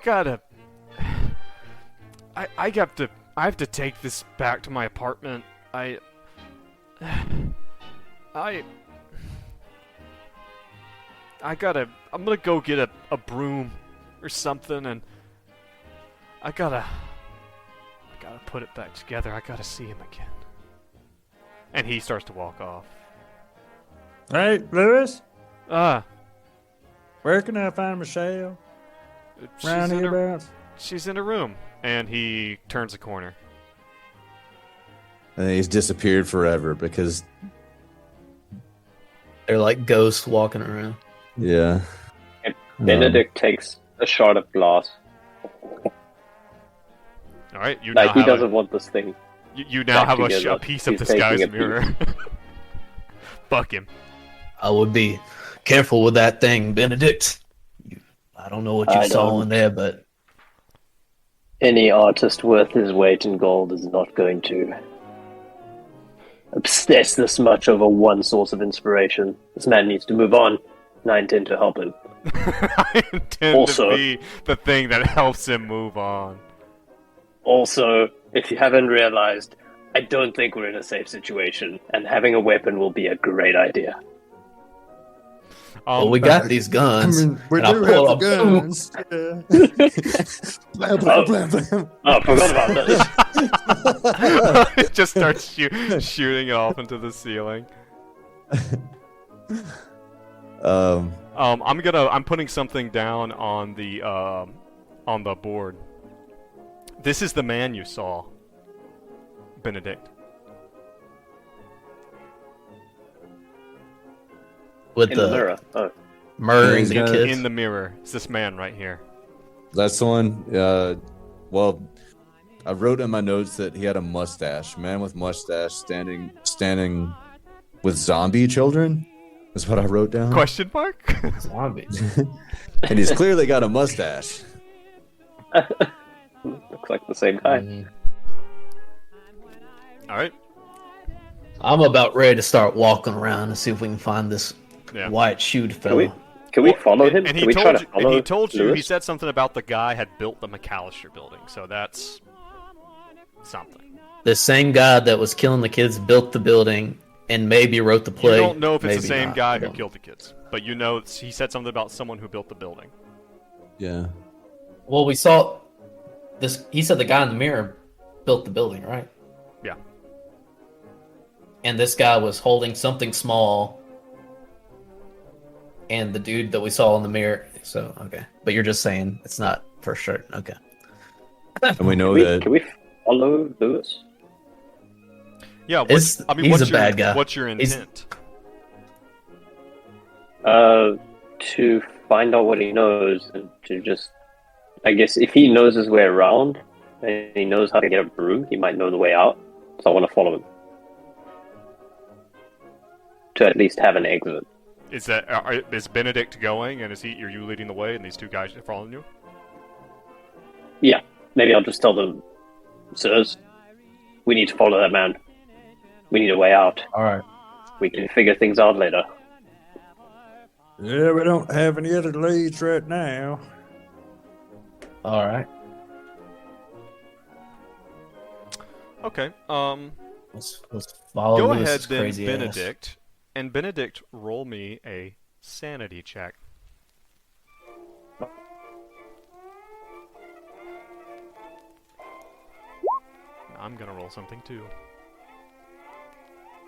have to take this back to my apartment. I'm gonna go get a broom or something, and I gotta put it back together. I gotta see him again. And he starts to walk off. Hey, Lewis? Where Can I find Michelle? Round hereabouts? She's in a room. And he turns a corner. And he's disappeared forever because. They're like ghosts walking around. Yeah. Benedict takes a shot of glass. All right, you like now he doesn't want this thing. You now have together. a piece of He's this guy's taking a mirror. Fuck him. I would be careful with that thing, Benedict. I don't know what you saw in there, but any artist worth his weight in gold is not going to obsess this much over one source of inspiration. This man needs to move on, and I intend to help him. I intend to be the thing that helps him move on. Also, if you haven't realized, I don't think we're in a safe situation, and having a weapon will be a great idea. Well, we got these guns. I mean, we do have the guns. Blam, blam, blam, blam. Oh, I forgot about this. It just starts shooting it off into the ceiling. I'm putting something down on the board. This is the man you saw, Benedict. With in the mirror. Oh. Murdering the kids. In the mirror. It's this man right here. That's the one. Well, I wrote in my notes that he had a mustache. Man with mustache standing with zombie children. Is what I wrote down. Question mark? Zombie. And he's clearly got a mustache. Looks like the same guy. Mhm. All right. I'm about ready to start walking around and see if we can find this Yeah. white shoed Can fellow. we follow him? And Can we try to follow he told you, he Lewis? said something about the guy had built the Macallistar building, so that's something. The same guy that was killing the kids built the building and maybe wrote the play. You don't know if it's the maybe same not. guy I who don't. killed the kids, but you know he said something about someone who built the building. Yeah. Well, we saw this. He said the guy in the mirror built the building, right? Yeah. And this guy was holding something small. And the dude that we saw in the mirror. So, okay. But you're just saying it's not for sure. Okay. And we know Can that. we follow Lewis? Yeah, He's what's a bad guy. What's your He's- intent? To find out what he knows and to just, I guess, if he knows his way around and he knows how to get up the room, he might know the way out. So I want to follow him to at least have an exit. Is Benedict going, and are you leading the way, and these two guys are following you? Yeah, maybe I'll just tell them, sirs, we need to follow that man. We need a way out. All right. We can figure things out later. Yeah, we don't have any other leads right now. All right. Okay. Let's follow Go Lewis's ahead then, crazy ass. Benedict, and Benedict, roll me a sanity check. I'm gonna roll something too.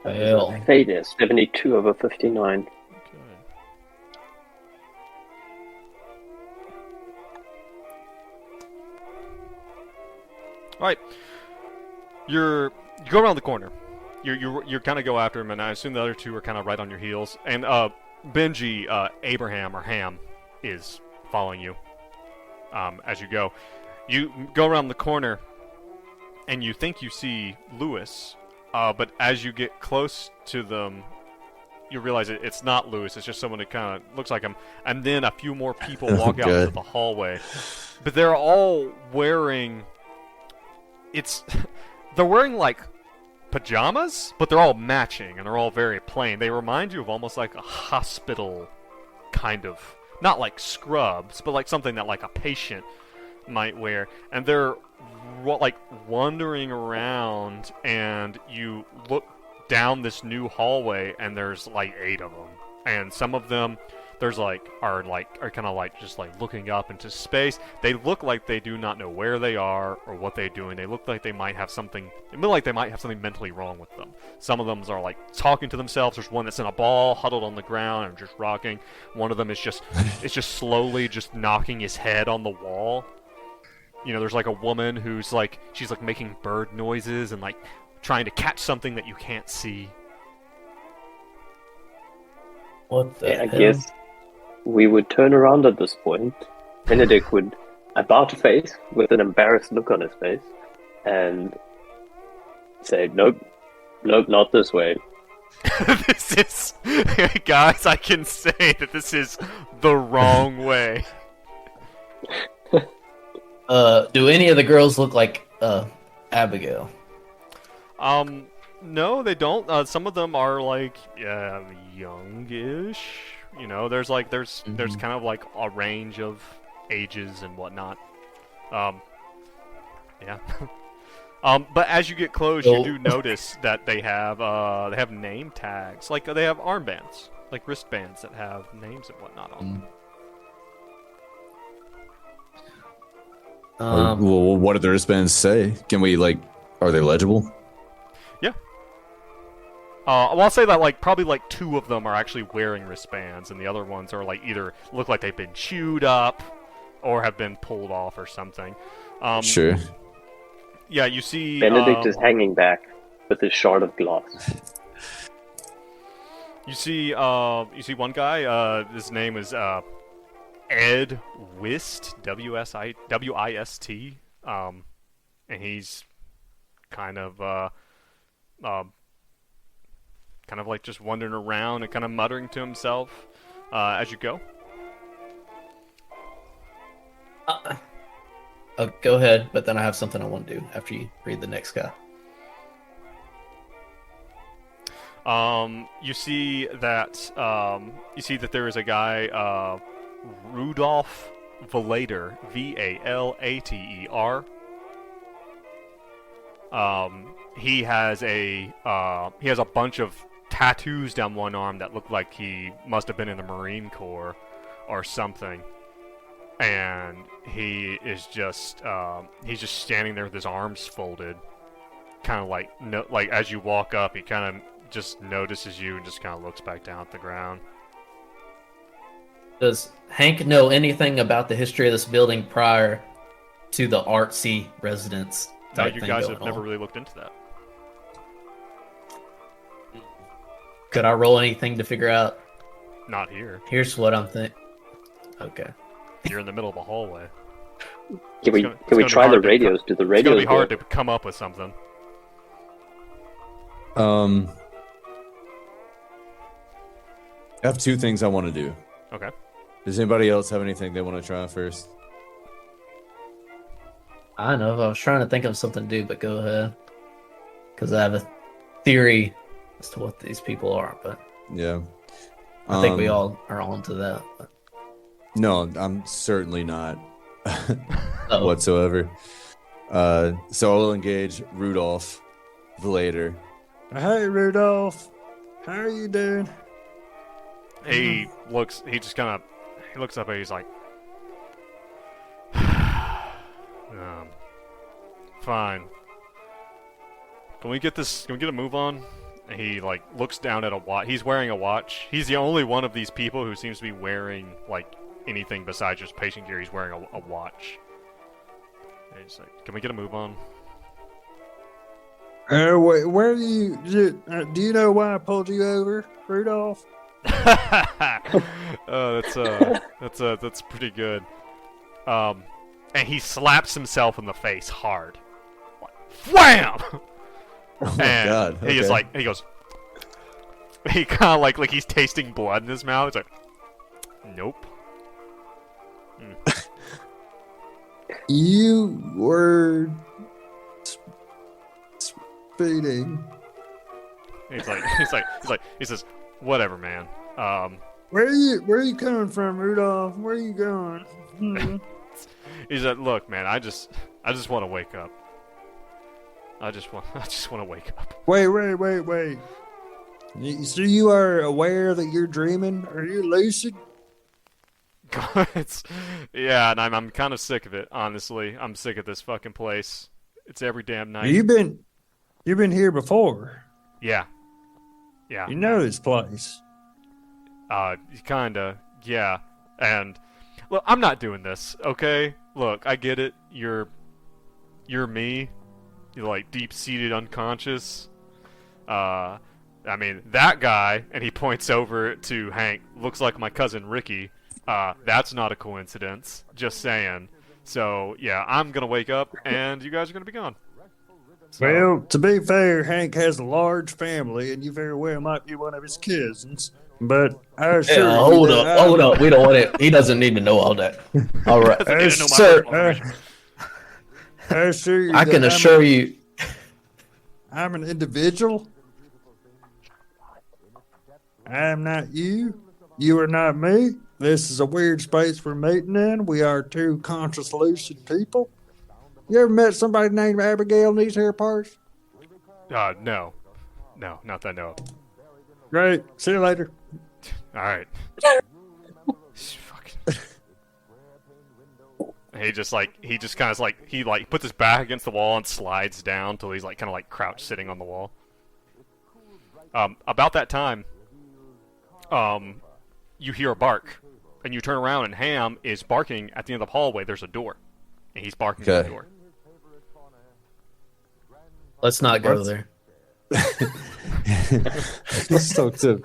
Hell. Failure, 72 over 59. Okay. All right. You go around the corner. You kind of go after him, and I assume the other two are kind of right on your heels. And Benji, Abraham or Ham, is following you as you go. You go around the corner, and you think you see Lewis, but as you get close to them, you realize it's not Lewis. It's just someone that kind of looks like him. And then a few more people walk out into the hallway, but they're all wearing. They're wearing like pajamas, but they're all matching and they're all very plain. They remind you of almost like a hospital kind of, not like scrubs, but like something that like a patient might wear. And they're like wandering around, and you look down this new hallway, and there's like 8 of them, and some of them are kind of like just like looking up into space. They look like they do not know where they are or what they're doing. They look like they might have something. They look like they might have something mentally wrong with them. Some of them are like talking to themselves. There's one that's in a ball, huddled on the ground and just rocking. One of them is just slowly just knocking his head on the wall. You know, there's like a woman who's like she's like making bird noises and like trying to catch something that you can't see. What the I hell? guess we would turn around at this point. Benedict would about face with an embarrassed look on his face and say, nope, not this way. This is, guys, I can say that this is the wrong way. Do any of the girls look like Abigail? No, they don't. Some of them are like youngish. You know, there's kind of like a range of ages and whatnot. Yeah. But as you get close, you do notice that they have name tags. Like they have armbands, like wristbands that have names and whatnot on them. Well, what do the wristbands say? Can we are they legible? Yeah. Well, I'll say that probably 2 of them are actually wearing wristbands, and the other ones are either look like they've been chewed up or have been pulled off or something. Sure. Yeah, you see. Benedict is hanging back with his shard of glass. You see one guy. His name is Ed Wist, W-I-S-T. And and he's kind of like just wandering around and kind of muttering to himself as you go. Go ahead, but then I have something I want to do after you read the next guy. You see that there is a guy, Rudolph Valater, Valater. He has a bunch of tattoos down one arm that look like he must have been in the Marine Corps or something. And he's just standing there with his arms folded, kind of like as you walk up, he kind of just notices you and just kind of looks back down at the ground. Does Hank know anything about the history of this building prior to the artsy residence? No, you guys have never really looked into that. Could I roll anything to figure out? Not here. Here's what I'm thinking. Okay. You're in the middle of a hallway. Can we try the radios? Do the radios? It's gonna be hard to come up with something. I have two things I want to do. Okay. Does anybody else have anything they want to try first? I know. I was trying to think of something to do, but go ahead. Because I have a theory as to what these people are, but Yeah. I think we all are on to that. But... No, I'm certainly not Uh-oh. whatsoever. So I'll engage Rudolph Valater. Hey, Rudolph. How are you doing? He looks up and he's like, fine. Can we get a move on? And he looks down at a watch. He's wearing a watch. He's the only one of these people who seems to be wearing anything besides just patient gear. He's wearing a watch. And he's like, can we get a move on? Where are you? Do you know why I pulled you over, Rudolph? That's pretty good. And he slaps himself in the face hard. Wham! Oh my God. He is he goes. He kind of like he's tasting blood in his mouth. He's like, nope. You were speeding. He says, whatever, man. Where are you coming from, Rudolph? Where are you going? He said, look, man, I just want to wake up. I just want to wake up. Wait. So you are aware that you're dreaming? Are you lucid? Yeah, and I'm kind of sick of it, honestly. I'm sick of this fucking place. It's every damn night. You've been here before. Yeah. You know this place. Kinda, yeah. And look, I'm not doing this, okay? Look, I get it. You're me. You're deep-seated unconscious. I mean, that guy, and he points over to Hank, looks like my cousin Ricky. That's not a coincidence. Just saying. So, yeah, I'm gonna wake up, and you guys are gonna be gone. So, well, to be fair, Hank has a large family, and you very well might be one of his cousins. But I assure you, hold up. We don't want it. He doesn't need to know all that. All right, sir. I assure you. I can assure you. I'm an individual. I am not you. You are not me. This is a weird space we're meeting in. We are two conscious, lucid people. You ever met somebody named Abigail in these here parts? No, not that I know of. Great. See you later. All right. Fucking. He puts his back against the wall and slides down till he's kind of crouched sitting on the wall. About that time, you hear a bark, and you turn around, and Ham is barking at the end of the hallway. There's a door, and he's barking at the door. Let's not go there. Let's talk to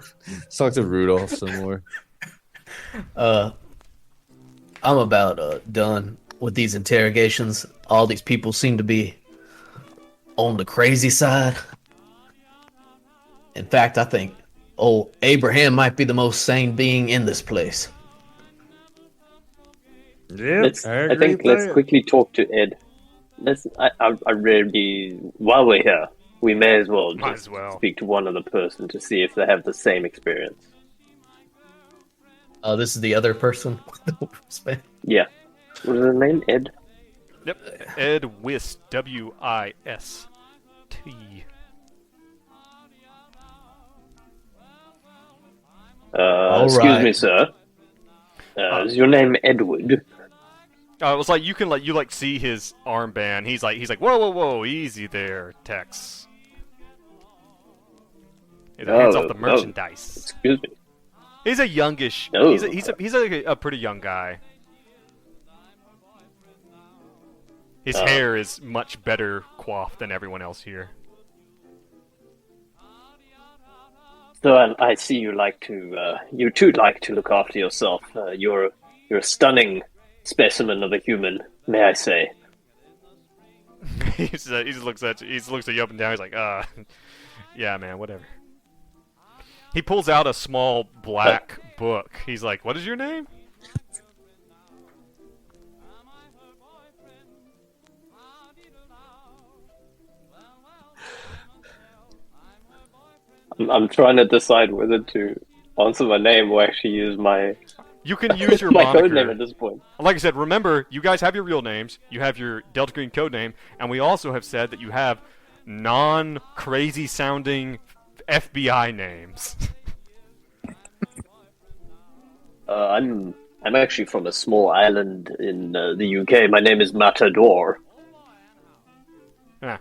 Rudolph some more. I'm about done with these interrogations. All these people seem to be on the crazy side. In fact, I think old Abraham might be the most sane being in this place. Yep, I think let's quickly talk to Ed. I really, while we're here, we may as well just speak to one other person to see if they have the same experience. This is the other person. Yeah. What is his name? Ed? Yep. Ed Wist. Wist. Excuse me, sir. Is your name Edward? It was like you can see his armband. He's like whoa, easy there, Tex. Hands off the merchandise. Excuse me. He's a youngish. He's a pretty young guy. His hair is much better coiffed than everyone else here. So I see you you too like to look after yourself. You're a stunning specimen of a human, may I say. He just looks at you. He looks at you up and down. He's like, yeah, man, whatever. He pulls out a small black book. He's like, what is your name? I'm trying to decide whether to answer my name or actually use my... You can use your my moniker. code name at this point. Like I said, remember, you guys have your real names, you have your Delta Green code name, and we also have said that you have non-crazy sounding FBI names. I'm actually from a small island in the UK. My name is Matador. Yeah.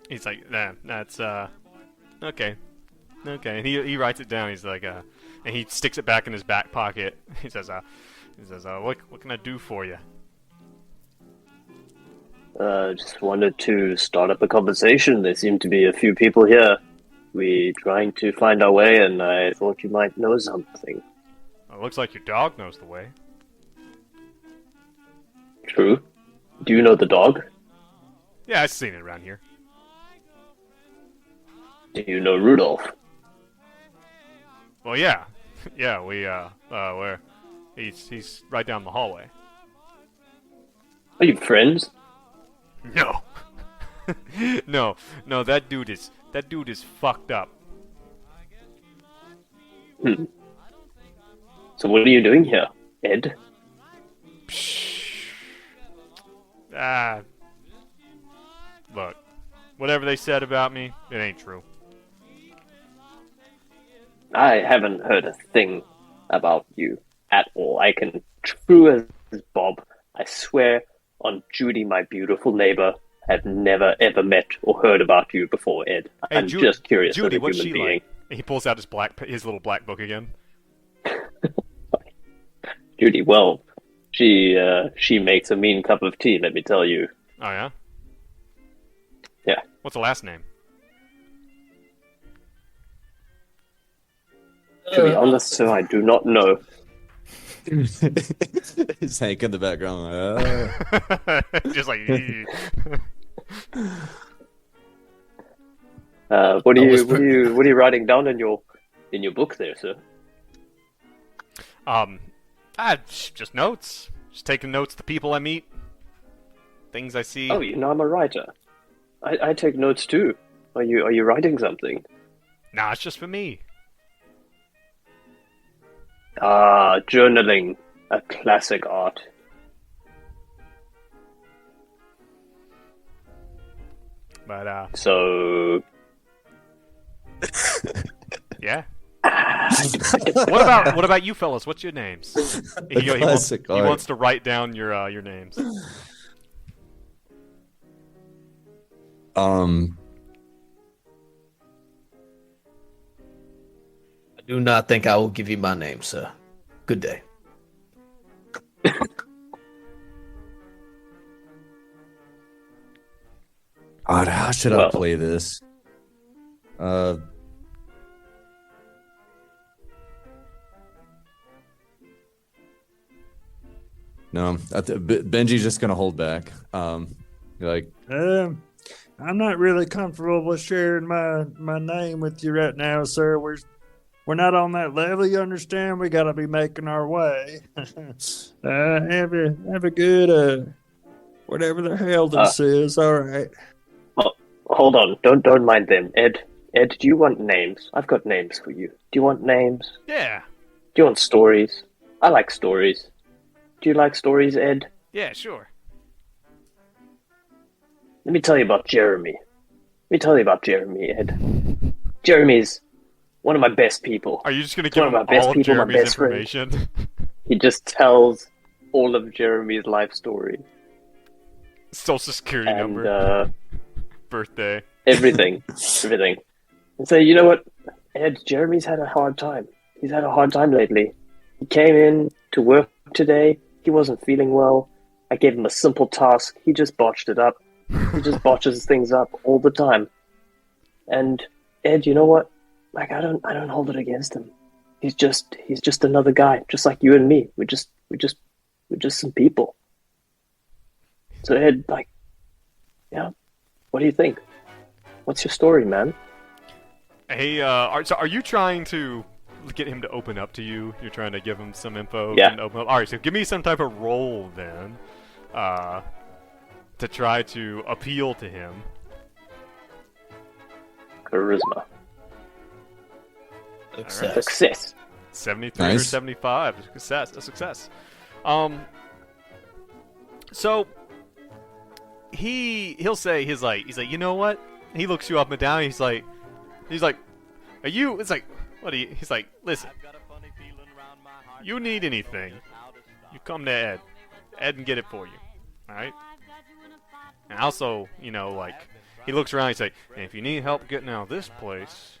He's like, that's okay. And he writes it down. He's like, and he sticks it back in his back pocket. He says, what can I do for you? Just wanted to start up a conversation. There seem to be a few people here. We're trying to find our way, and I thought you might know something. Well, it looks like your dog knows the way. True. Do you know the dog? Yeah, I've seen it around here. Do you know Rudolph? Well, yeah. Yeah, he's right down the hallway. Are you friends? No. No, that dude is fucked up. So what are you doing here, Ed? Look, whatever they said about me, it ain't true. I haven't heard a thing about you at all. I can true as Bob. I swear on Judy, my beautiful neighbor, I've never ever met or heard about you before, Ed. Hey, I'm just curious. Judy, as a what's human she being. like? He pulls out his little black book again. Judy, well, she makes a mean cup of tea. Let me tell you. Oh yeah. Yeah. What's the last name? To be honest, sir, I do not know. It's Hank in the background. Just like. What are you writing down in your book there, sir? Just notes. Just taking notes of the people I meet, things I see. Oh, you know I'm a writer. I take notes too. Are you writing something? Nah, it's just for me. Journaling, a classic art. But So yeah. What about you fellas? What's your names? He wants to write down your names. I do not think I will give you my name, sir. Good day. God, how should I play this? No, Benji's just gonna hold back. You're like, I'm not really comfortable with sharing my name with you right now, sir. We're not on that level, you understand? We gotta be making our way. Have a good whatever the hell this is. All right. Oh, hold on. Don't mind them. Ed, do you want names? I've got names for you. Do you want names? Yeah. Do you want stories? I like stories. Do you like stories, Ed? Yeah, sure. Let me tell you about Jeremy. Ed. Jeremy's one of my best people. Are you just gonna He's give one him of my best all of people, my Jeremy's best friend. information? He just tells all of Jeremy's life story. Social security And number, birthday. everything. And say, you know what, Ed, Jeremy's had a hard time. He's had a hard time lately. He came in to work today. He wasn't feeling well. I gave him a simple task. He just botched it up. He just botches things up all the time. And Ed, you know what? Like, I don't hold it against him. He's just another guy, just like you and me. We're just some people. So Ed, like, yeah, what do you think? What's your story, man? Hey, so are you trying to get him to open up to you? You're trying to give him some info? Yeah. To open up? Alright, so give me some type of roll then, to try to appeal to him. Charisma. Success. 73 or Nice. 75. A success. So he'll say he's like, you know what? He looks you up and down. He's like, are you? It's like, what are you? He's like, listen, you need anything, you come to Ed. Ed can get it for you. All right. And also, you know, like, he looks around. He's like, and if you need help getting out of this place,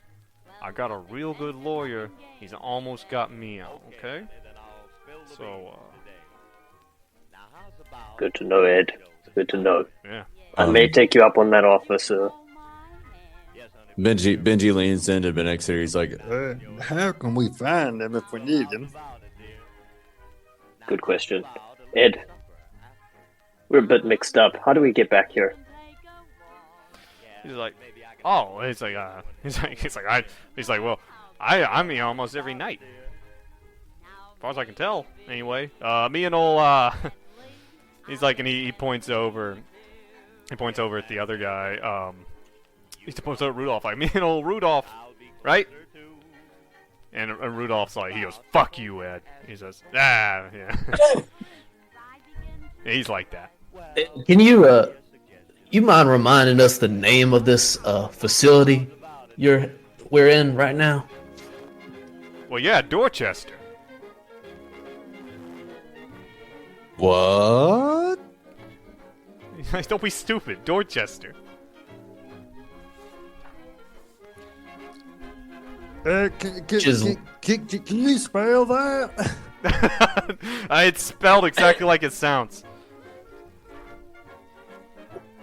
I got a real good lawyer. He's almost got me out. Okay. So, Good to know, Ed. Good to know. yeah. I may take you up on that offer, sir. Benji leans into Benedict here. He's like, How can we find him if we need him? Good question. Ed, we're a bit mixed up. How do we get back here? He's like, oh, he's like, well, I'm here almost every night. As far as I can tell, anyway. Me and old, he's like, and he points over at the other guy. He points over at Rudolph, like, me and old Rudolph, right? And Rudolph's like, he goes, fuck you, Ed. He says, yeah. He's like that. Can you mind reminding us the name of this facility we're in right now? Well, yeah, Dorchester. what? Don't be stupid, Dorchester. Can you spell that? It's spelled exactly like it sounds.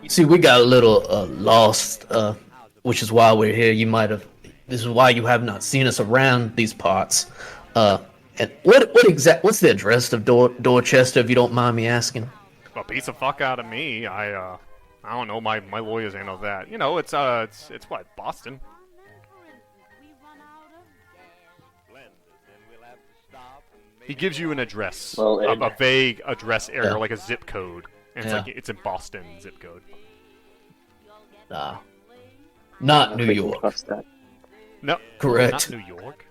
You see, we got a little lost, which is why we're here. This is why you have not seen us around these parts. And what's the address of Dorchester, if you don't mind me asking? Well, beats the fuck out of me. I don't know. My lawyers ain't know that. You know, it's what, Boston. He gives you an address, Well, Ed, a vague address area, Yeah. like a zip code, and it's Yeah. like it's in Boston zip code. Nah, not New we can York. trust that. No, Correct. not New York.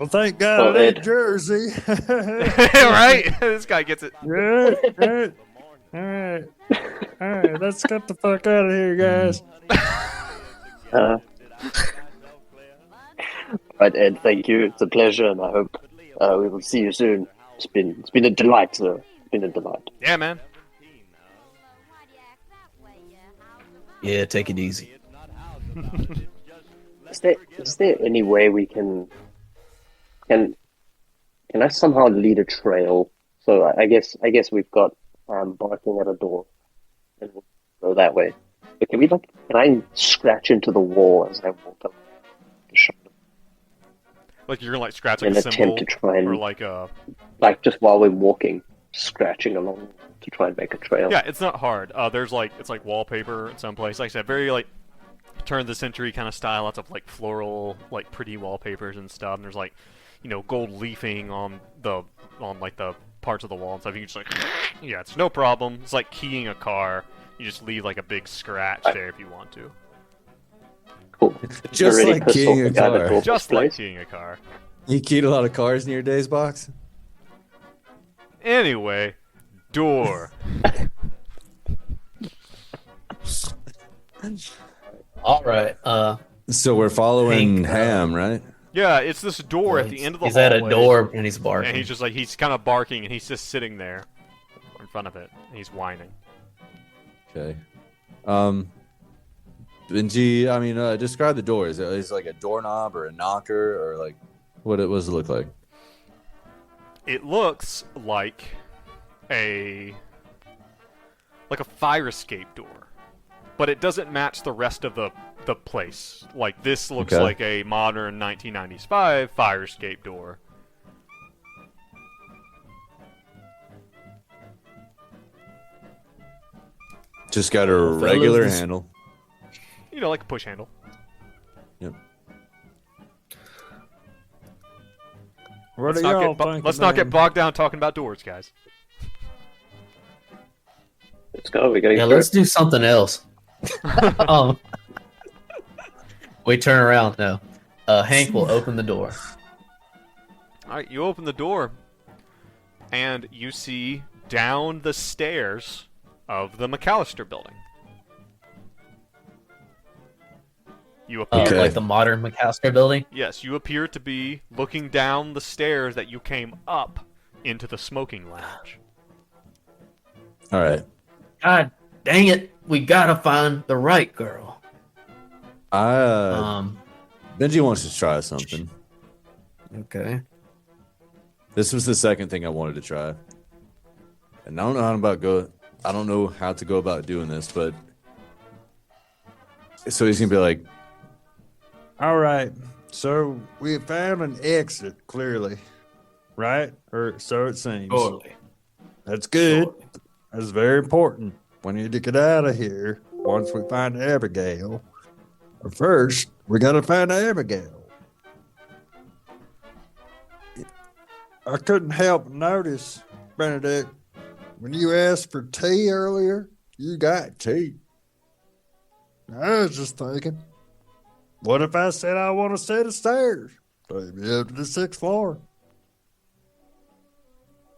Well, thank God Oh, it ain't Ed. Jersey. Right? This guy gets it. Right. All right. Let's get the fuck out of here, guys. Right, Ed, thank you. It's a pleasure, and I hope we will see you soon. It's been a delight, sir. It's been a delight. Yeah, man. Yeah, take it easy. Is there any way we can I somehow lead a trail? So I guess we've got barking at a door, and we'll go that way. But can I scratch into the wall as I walk up the shop? Like you're gonna like scratch like An a attempt symbol to try and or like a. like just while we're walking, scratching along. to try and make a trail. Yeah, it's not hard. There's like it's like wallpaper in some place. Like I said, very like turn of the century kind of style. Lots of like floral, like pretty wallpapers and stuff. And there's like, gold leafing on like the parts of the wall and stuff. You can just like, yeah, it's no problem. It's like keying a car. You just leave like a big scratch there if you want to. Cool. Just Already like pissed off keying the a guy that car. built Just this like place. keying a car. You keyed a lot of cars in your days box? Anyway, door. All right. So we're following Hank, Ham, right? Yeah, it's this door at the end of the he's hallway. at a door and he's barking. And he's just like, he's kind of barking and he's just sitting there in front of it. And he's whining. Okay. Benji, I mean, describe the door. Is it like a doorknob or a knocker or like what does it look like? It looks like a fire escape door, but it doesn't match the rest of the place. Like this looks Okay. like a modern 1995 fire escape door. Just got a Well, fellas, regular this- handle. Like a push handle. Yep. What Let's are not y'all get thinking? let's not get then? bogged down talking about doors, guys. Let's go. We gotta Yeah, get let's do something else. um, we turn around now. Hank will open the door. All right, you open the door, and you see down the stairs of the Macallistar building. You appear, Okay. Like the modern Macallistar building. yes, you appear to be looking down the stairs that you came up into the smoking lounge. All right. God dang it! We gotta find the right girl. Benji wants to try something. Okay. This was the second thing I wanted to try. And I don't know how to go about doing this, but so he's gonna be like, All right. So we have found an exit, clearly, right? Or so it seems. Totally. That's good. That's very important. We need to get out of here once we find Abigail. But first, we got to find Abigail. I couldn't help but notice, Benedict, when you asked for tea earlier, you got tea. I was just thinking, what if I said I want a set of stairs? Take me up to the 6th floor.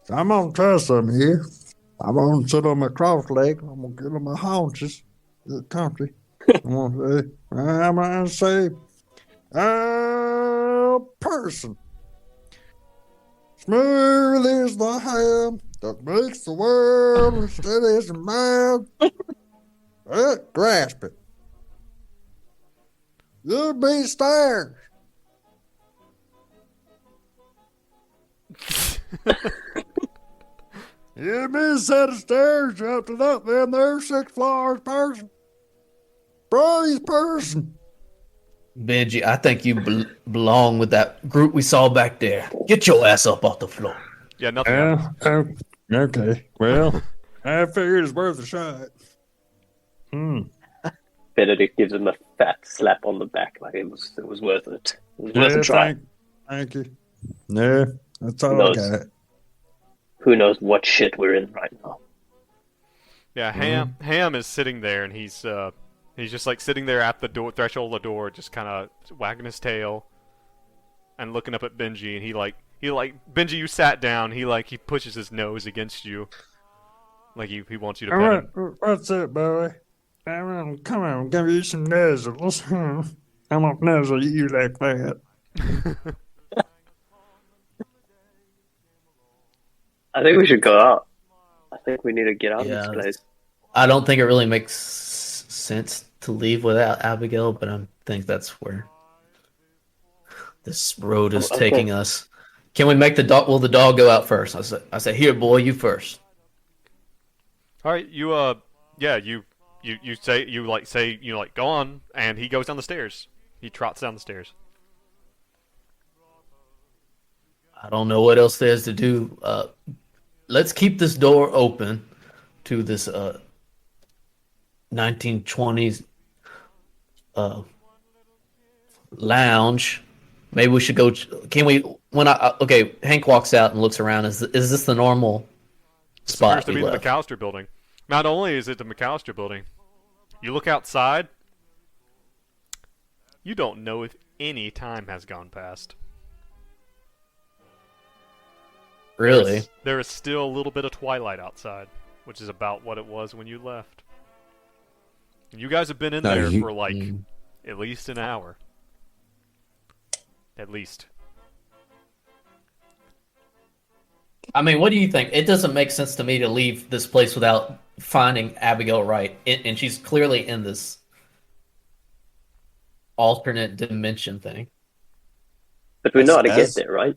So I'm going to try something here. I'm going to sit on my cross leg. I'm going to get on my haunches. Get comfy. I'm going to say, a person. Smooth is the hand that makes the world as steady as a man. Grasp it. You'll be stairs. You'll be a set of stairs jumping up them there 6 floors person. Brody's person. Benji, I think you belong with that group we saw back there. Get your ass up off the floor. Yeah, nothing happens. Okay. Well, I figured it's worth a shot. Benedict gives him a fat slap on the back, like it was worth it. It was worth a try. Thank you. Yeah, that's all I Those- got. Who knows what shit we're in right now? Yeah, Ham is sitting there, and he's just like sitting there at the threshold of the door, just kind of wagging his tail and looking up at Benji. And he Benji, you sat down. He pushes his nose against you, like he wants you to pet him. What's up, boy? Come on, give you some nuzzles. I'm gonna nuzzle you like that. I think we should go out. I think we need to get out of Yeah. this place. I don't think it really makes sense to leave without Abigail, but I think that's where this road is Okay. taking us. Can we make the dog? Will the dog go out first? I said, here, boy, you first. All right, you say go on, and he goes down the stairs. He trots down the stairs. I don't know what else there is to do. Let's keep this door open. to this 1920s lounge. Maybe we should go. Can we? Okay, Hank walks out and looks around. Is this the normal This spot appears to we be the left? Macallistar building. Not only is it the Macallistar building, you look outside, you don't know if any time has gone past. Really? There is still a little bit of twilight outside, which is about what it was when you left. And you guys have been in No, there you- for like at least an hour. At least. I mean, what do you think? It doesn't make sense to me to leave this place without finding Abigail Wright, and she's clearly in this alternate dimension thing. But we know how to That's- get there, right?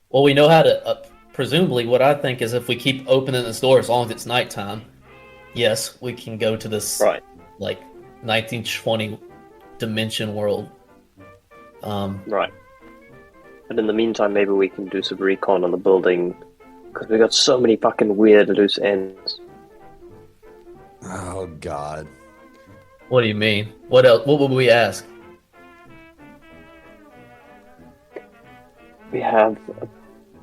Well, we know how to. Presumably, what I think is if we keep opening this door as long as it's nighttime, yes, we can go to this Right. like 1920 dimension world. Right. But in the meantime, maybe we can do some recon on the building, because we got so many fucking weird loose ends. Oh God. What do you mean? What else? What would we ask? We have a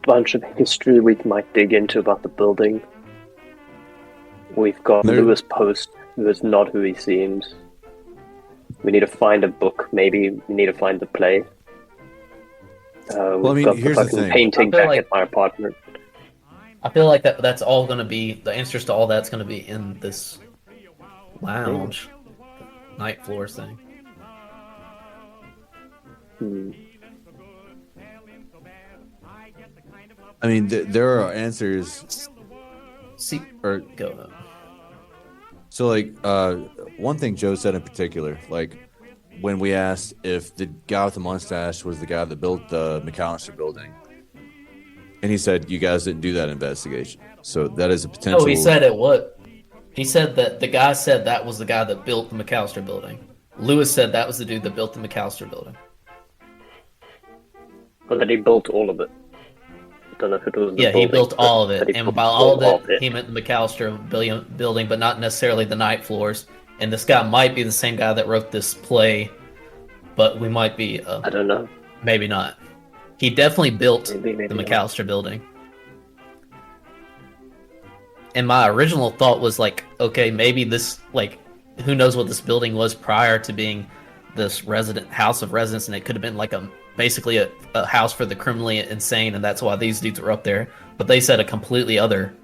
bunch of history we might dig into about the building. We've got There- Lewis Post, who is not who he seems. We need to find a book, maybe. We need to find the play. Well, I We've mean, got here's the the fucking thing. painting I feel back like- at my apartment. I feel like that's all going to be the answers to all that's going to be in this lounge, night floors thing. Hmm. I mean, there are answers. See, Or go. so, like, one thing Joe said in particular, like, when we asked if the guy with the mustache was the guy that built the Macallistar building, and he said you guys didn't do that investigation. So that is a potential. Oh, he said it. What? He said that the guy said that was the guy that built the Macallistar building. Lewis said that was the dude that built the Macallistar building. But that he built all of it. I don't know if it was the Yeah, he building, built all of but it, he and built by all of of it, he meant the Macallistar building, but not necessarily the night floors. And this guy might be the same guy that wrote this play, but we might be I don't know. maybe not. He definitely built Maybe the not. Macallistar building. And my original thought was like, okay, maybe this, like, who knows what this building was prior to being this house of residence, and it could have been like basically a house for the criminally insane, and that's why these dudes were up there. But they said a completely other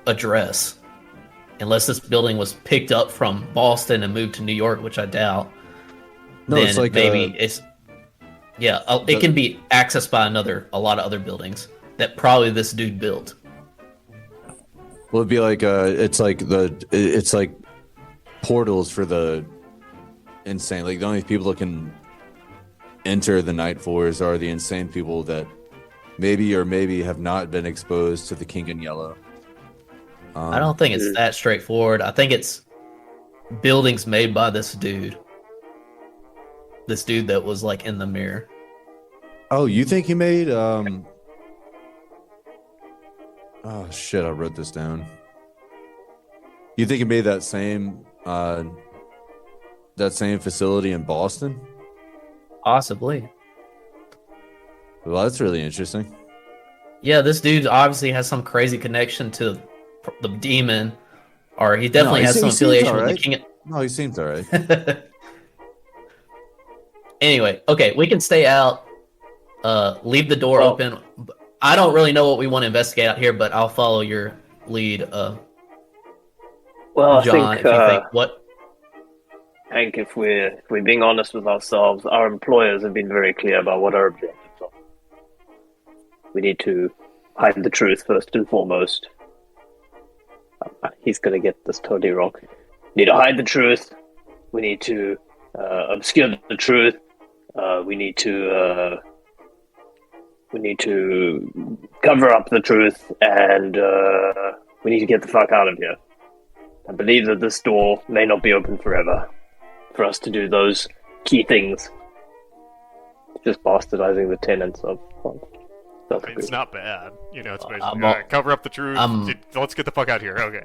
address, unless this building was picked up from Boston and moved to New York, which I doubt. No, then it's like maybe it's it can be accessed by a lot of other buildings that probably this dude built. Well, it'd be like it's like portals for the insane. Like the only people that can enter the night floors are the insane people that maybe or maybe have not been exposed to the King in Yellow. I don't think it's that straightforward. I think it's buildings made by this dude. This dude that was like in the mirror. Oh, you think he made? Oh shit! I wrote this down. You think he made that same facility in Boston? Possibly. Well, that's really interesting. Yeah, this dude obviously has some crazy connection to the demon, or he definitely has some he seems affiliation with the alright. king. No, he seems alright. Anyway, okay, we can stay out. Leave the door Well- open. I don't really know what we want to investigate out here, but I'll follow your lead, Well, I John. think, If you think what? Hank, if we're being honest with ourselves, our employers have been very clear about what our objectives are. We need to hide the truth first and foremost. He's going to get this totally wrong. We need to hide the truth. We need to obscure the truth. We need to cover up the truth, and we need to get the fuck out of here. I believe that this door may not be open forever for us to do those key things. Just bastardizing the tenants of. It's not bad. You know, it's basically, I'm all all- right, cover up the truth. Let's get the fuck out of here. Okay.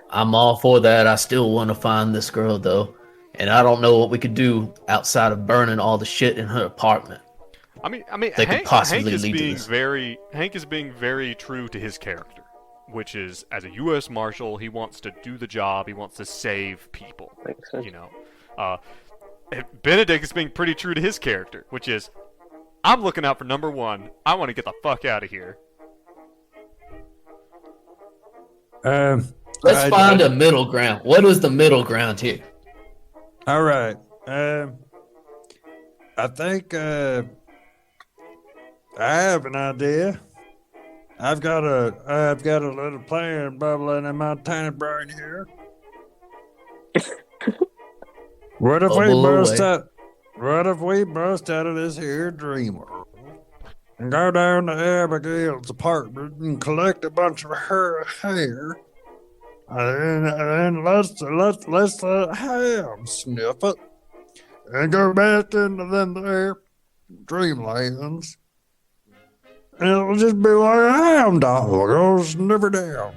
I'm all for that. I still want to find this girl though, and I don't know what we could do outside of burning all the shit in her apartment. I mean, They could possibly Hank is lead to being this. Hank is being very true to his character, which is as a U.S. Marshal, he wants to do the job. He wants to save people. Makes sense. You know, Benedict is being pretty true to his character, which is, I'm looking out for number one. I want to get the fuck out of here. Let's find a middle ground. What is the middle ground here? All right. I think I have an idea. I've got a little plan bubbling in my tiny brain here. What if we bust out? What if we bust out of this here dream world and go down to Abigail's apartment and collect a bunch of her hair, and let's let Ham sniff it, and go back into them there dreamlands, and it'll just be like a Ham dog goes never down.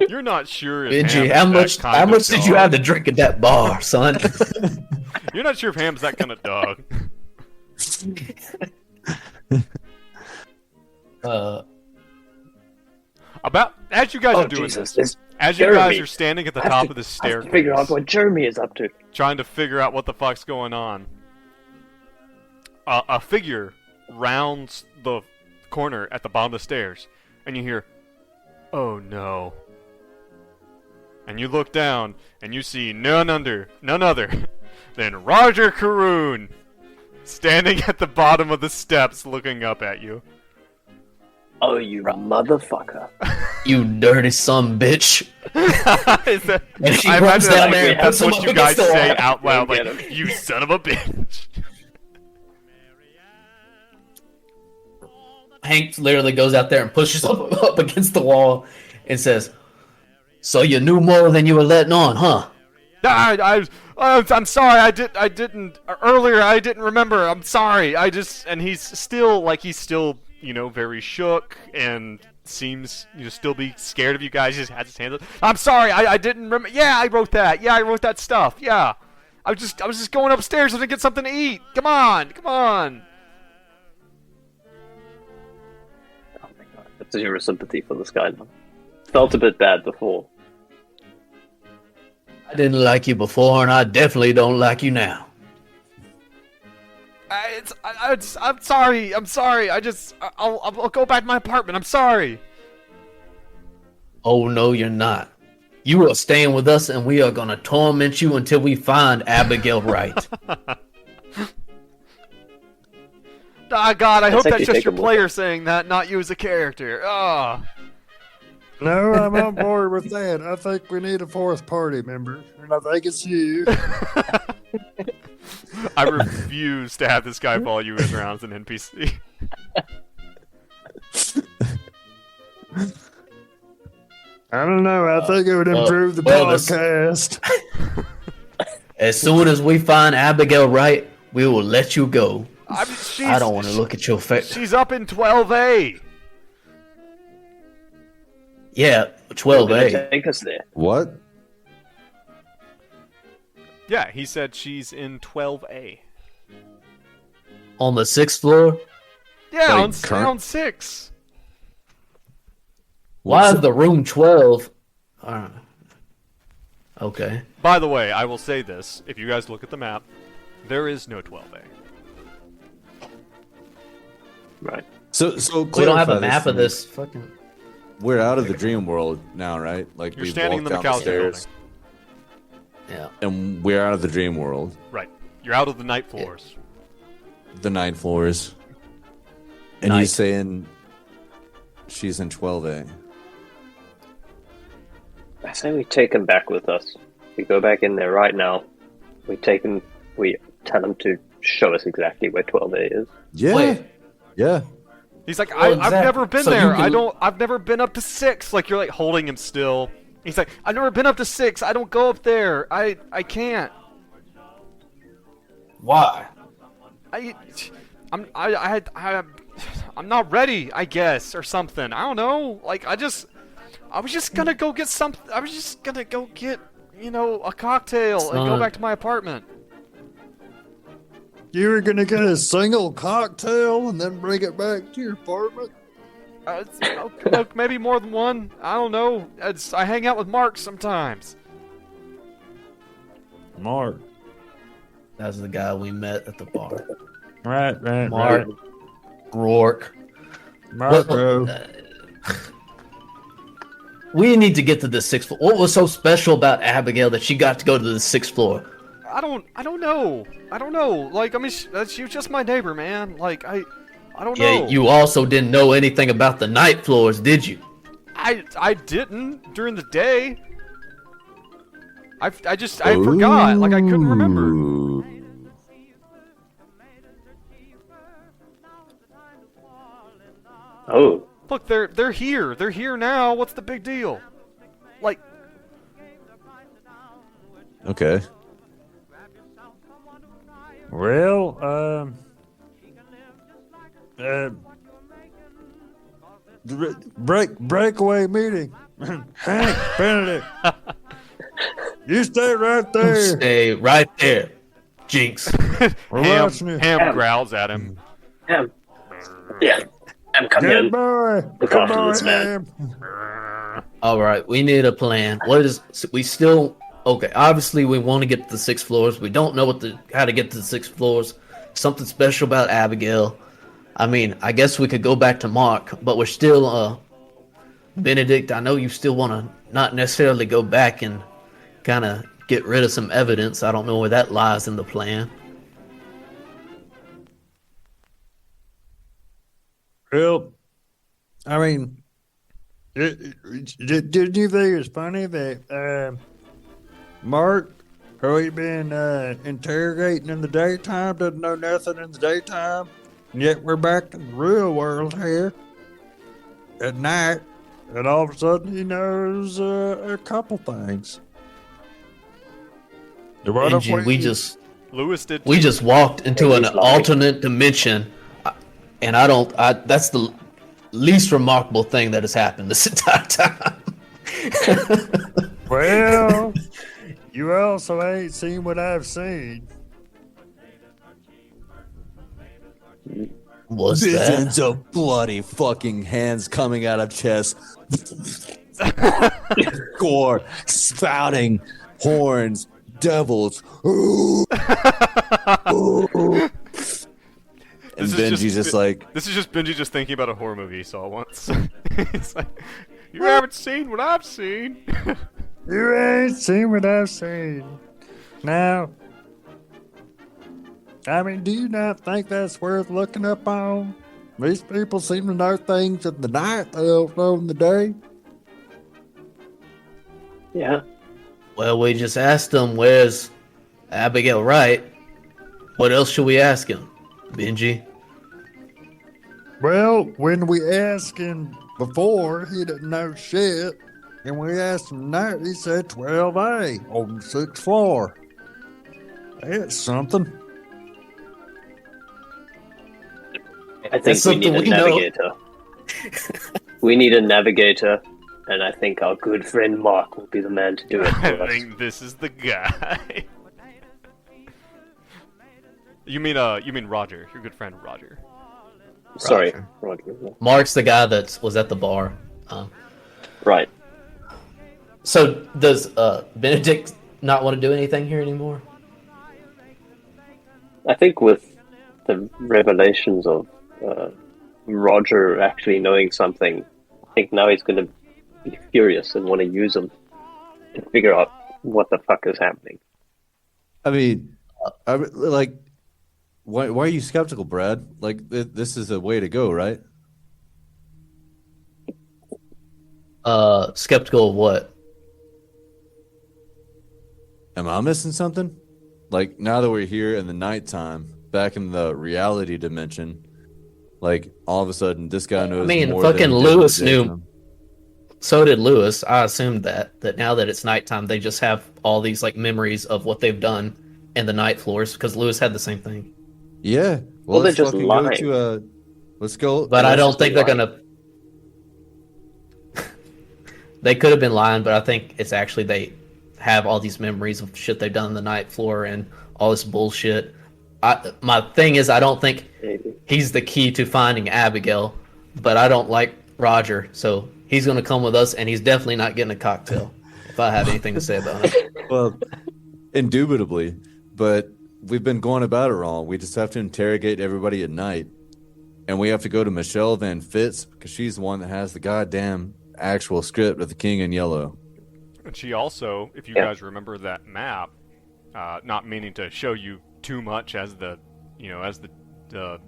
You're not sure if Benji, Ham is how much did you have to drink at that bar, son? You're not sure if Ham's that kind of dog. About as you guys are doing Jesus, this, as you Jeremy. guys are standing at the top of the I have staircase, to figure out what Jeremy is up to. trying to figure out what the fuck's going on, a figure rounds the corner at the bottom of the stairs, and you hear, "Oh no!" And you look down, and you see none other than Roger Caroon standing at the bottom of the steps, looking up at you. Oh, you motherfucker. You dirty son bitch. Is that, And he I runs imagine down like, there and that's puts him what up you guys against the say wall. out loud, Get like, him. "You son of a bitch." Hank literally goes out there and pushes up against the wall and says, "So you knew more than you were letting on, huh?" I'm sorry. I didn't earlier. I didn't remember. I'm sorry. And he's still very shook and seems still be scared of you guys. He just has his hands up. I'm sorry. I didn't remember. Yeah, I wrote that. Yeah, I wrote that stuff. Yeah, I was just going upstairs to get something to eat. Come on. Oh my god. That's zero sympathy for this guy now. Felt a bit bad before. I didn't like you before, and I definitely don't like you now. I'm sorry. I'm sorry. I'll go back to my apartment. I'm sorry. Oh, no, you're not. You are staying with us, and we are going to torment you until we find Abigail Wright. Ah, God, I hope actually that's just your takeable. player saying that, not you as a character. Ah. No, I'm on board with that. I think we need a fourth party member, and I think it's you. I refuse to have this guy follow you around as an NPC. I don't know. I think it would improve the podcast. As soon as we find Abigail Wright, we will let you go. I don't want to look at your face. She's up in 12A. Yeah, You're gonna 12A. take us there. What? Yeah, he said she's in 12A. On the 6th floor? Yeah, Like on 6. Why is the room 12? Okay. By the way, I will say this. If you guys look at the map, there is no 12A. Right. So We don't have clarify a map for of me. this fucking... We're out of the dream world now, right? Like You're we standing in the walked down Macallistar stairs, Yeah. and we're out of the dream world. Right. You're out of the night floors. The 9 floors. And Night. he's saying she's in 12A. I say we take him back with us. We go back in there right now. We tell him to show us exactly where 12A is. Yeah. Wait. Yeah. He's like, Well, I've never been so you there. can- I've never been up to 6. Like, you're like holding him still. He's like, I've never been up to 6. I don't go up there. I can't. Why? I'm not ready, I guess, or something. I don't know. Like, I was just gonna go get something. I was just gonna go get, a cocktail and go back to my apartment. You were gonna get a single cocktail and then bring it back to your apartment? Look, maybe more than one. I don't know. I hang out with Mark sometimes. Mark. That's the guy we met at the bar. Right. Mark. Rourke. Mark, bro. We need to get to the 6th floor. What was so special about Abigail that she got to go to the 6th floor? I don't know. Like, I mean, she was just my neighbor, man. Like, I don't know. Yeah, you also didn't know anything about the night floors, did you? I didn't during the day. I forgot. Like, I couldn't remember. Oh. Look, they're here. They're here now. What's the big deal? Like. Okay. Well, breakaway meeting. Hank, Benedict. You stay right there. Stay right there, Jinx. We're watching you. Ham growls at him. Yeah. I'm coming in. Good boy. Look Good after boy, this man. Ham. All right, we need a plan. Okay, obviously we want to get to the 6 floors. We don't know how to get to the 6 floors. Something special about Abigail. I mean, I guess we could go back to Mark, but we're still, Benedict, I know you still want to not necessarily go back and kind of get rid of some evidence. I don't know where that lies in the plan. Well, I mean, did you think it's funny that Mark, who he been interrogating in the daytime, doesn't know nothing in the daytime, and yet we're back in the real world here at night, and all of a sudden he knows a couple things. Benji, Lewis did. We just walked into an alternate dimension, and that's the least remarkable thing that has happened this entire time. Well, you also ain't seen what I've seen. What's Visions that? of bloody fucking hands coming out of chest. Gore, spouting horns, devils. Ooh. Ooh. And Benji's just like... This is just Benji just thinking about a horror movie he saw once. It's like, you haven't seen what I've seen. You ain't seen what I've seen. Now, I mean, do you not think that's worth looking up on? These people seem to know things in the night they don't know in the day. Yeah. Well, we just asked him, where's Abigail Wright? What else should we ask him, Benji? Well, when we asked him before, he didn't know shit. And we asked him tonight, he said 12A on the 6th floor. That's something. I think we need a navigator. We need a navigator, and I think our good friend Mark will be the man to do it for I us. think this is the guy. You mean Roger, your good friend Roger. Sorry, Roger. Mark's the guy that was at the bar. Right. So does Benedict not want to do anything here anymore? I think with the revelations of Roger actually knowing something, I think now he's going to be furious and want to use them to figure out what the fuck is happening. I mean, why are you skeptical, Brad? Like, this is a way to go, right? Skeptical of what? Am I missing something? Like, now that we're here in the nighttime, back in the reality dimension, like, all of a sudden, this guy knows more fucking than Lewis Jason. knew. So did Lewis. I assumed that now that it's nighttime, they just have all these, like, memories of what they've done in the night floors, because Lewis had the same thing. Yeah. Well, they're let's just fucking lying. go to a. Let's go. But I Let's don't just think be they're lying. gonna. They could have been lying, but I think it's actually they have all these memories of shit they've done on the night floor and all this bullshit. My thing is, I don't think Maybe. he's the key to finding Abigail, but I don't like Roger, so he's gonna come with us, and he's definitely not getting a cocktail. If I have anything to say about it, Well, indubitably, but we've been going about it wrong. We just have to interrogate everybody at night, and we have to go to Michelle Van Fitz because she's the one that has the goddamn actual script of the King in Yellow. And she also, if you Yeah. guys remember that map, not meaning to show you too much as the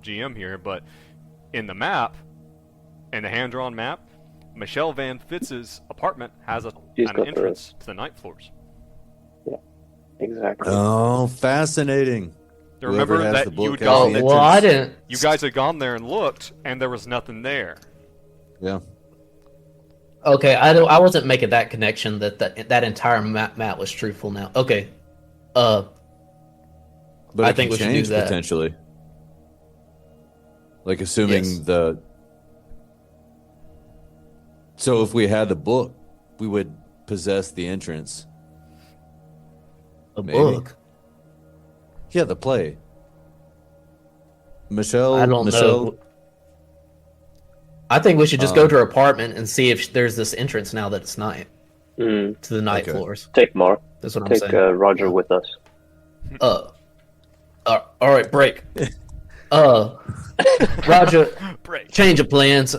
GM here, but in the map, in the hand-drawn map, Michelle Van Fitz's apartment has She's an got entrance to the night floors. Exactly. Oh, fascinating! Remember Whoever has that the book you has gone, the well, I entrance. didn't. you guys had gone there and looked, and there was nothing there. Yeah. Okay, I wasn't making that connection that entire map was truthful. Now, okay, But I it think can we should do change that. potentially. Like assuming Yes. the. So if we had the book, we would possess the entrance. a Maybe. book. Yeah, the play. Michelle. I don't Michelle, know. I think we should just go to her apartment and see if there's this entrance now that it's night Mm. to the night Okay. floors. Take Mark. That's what I'm Take saying. Roger with us. All right, break. Roger, Break. change of plans.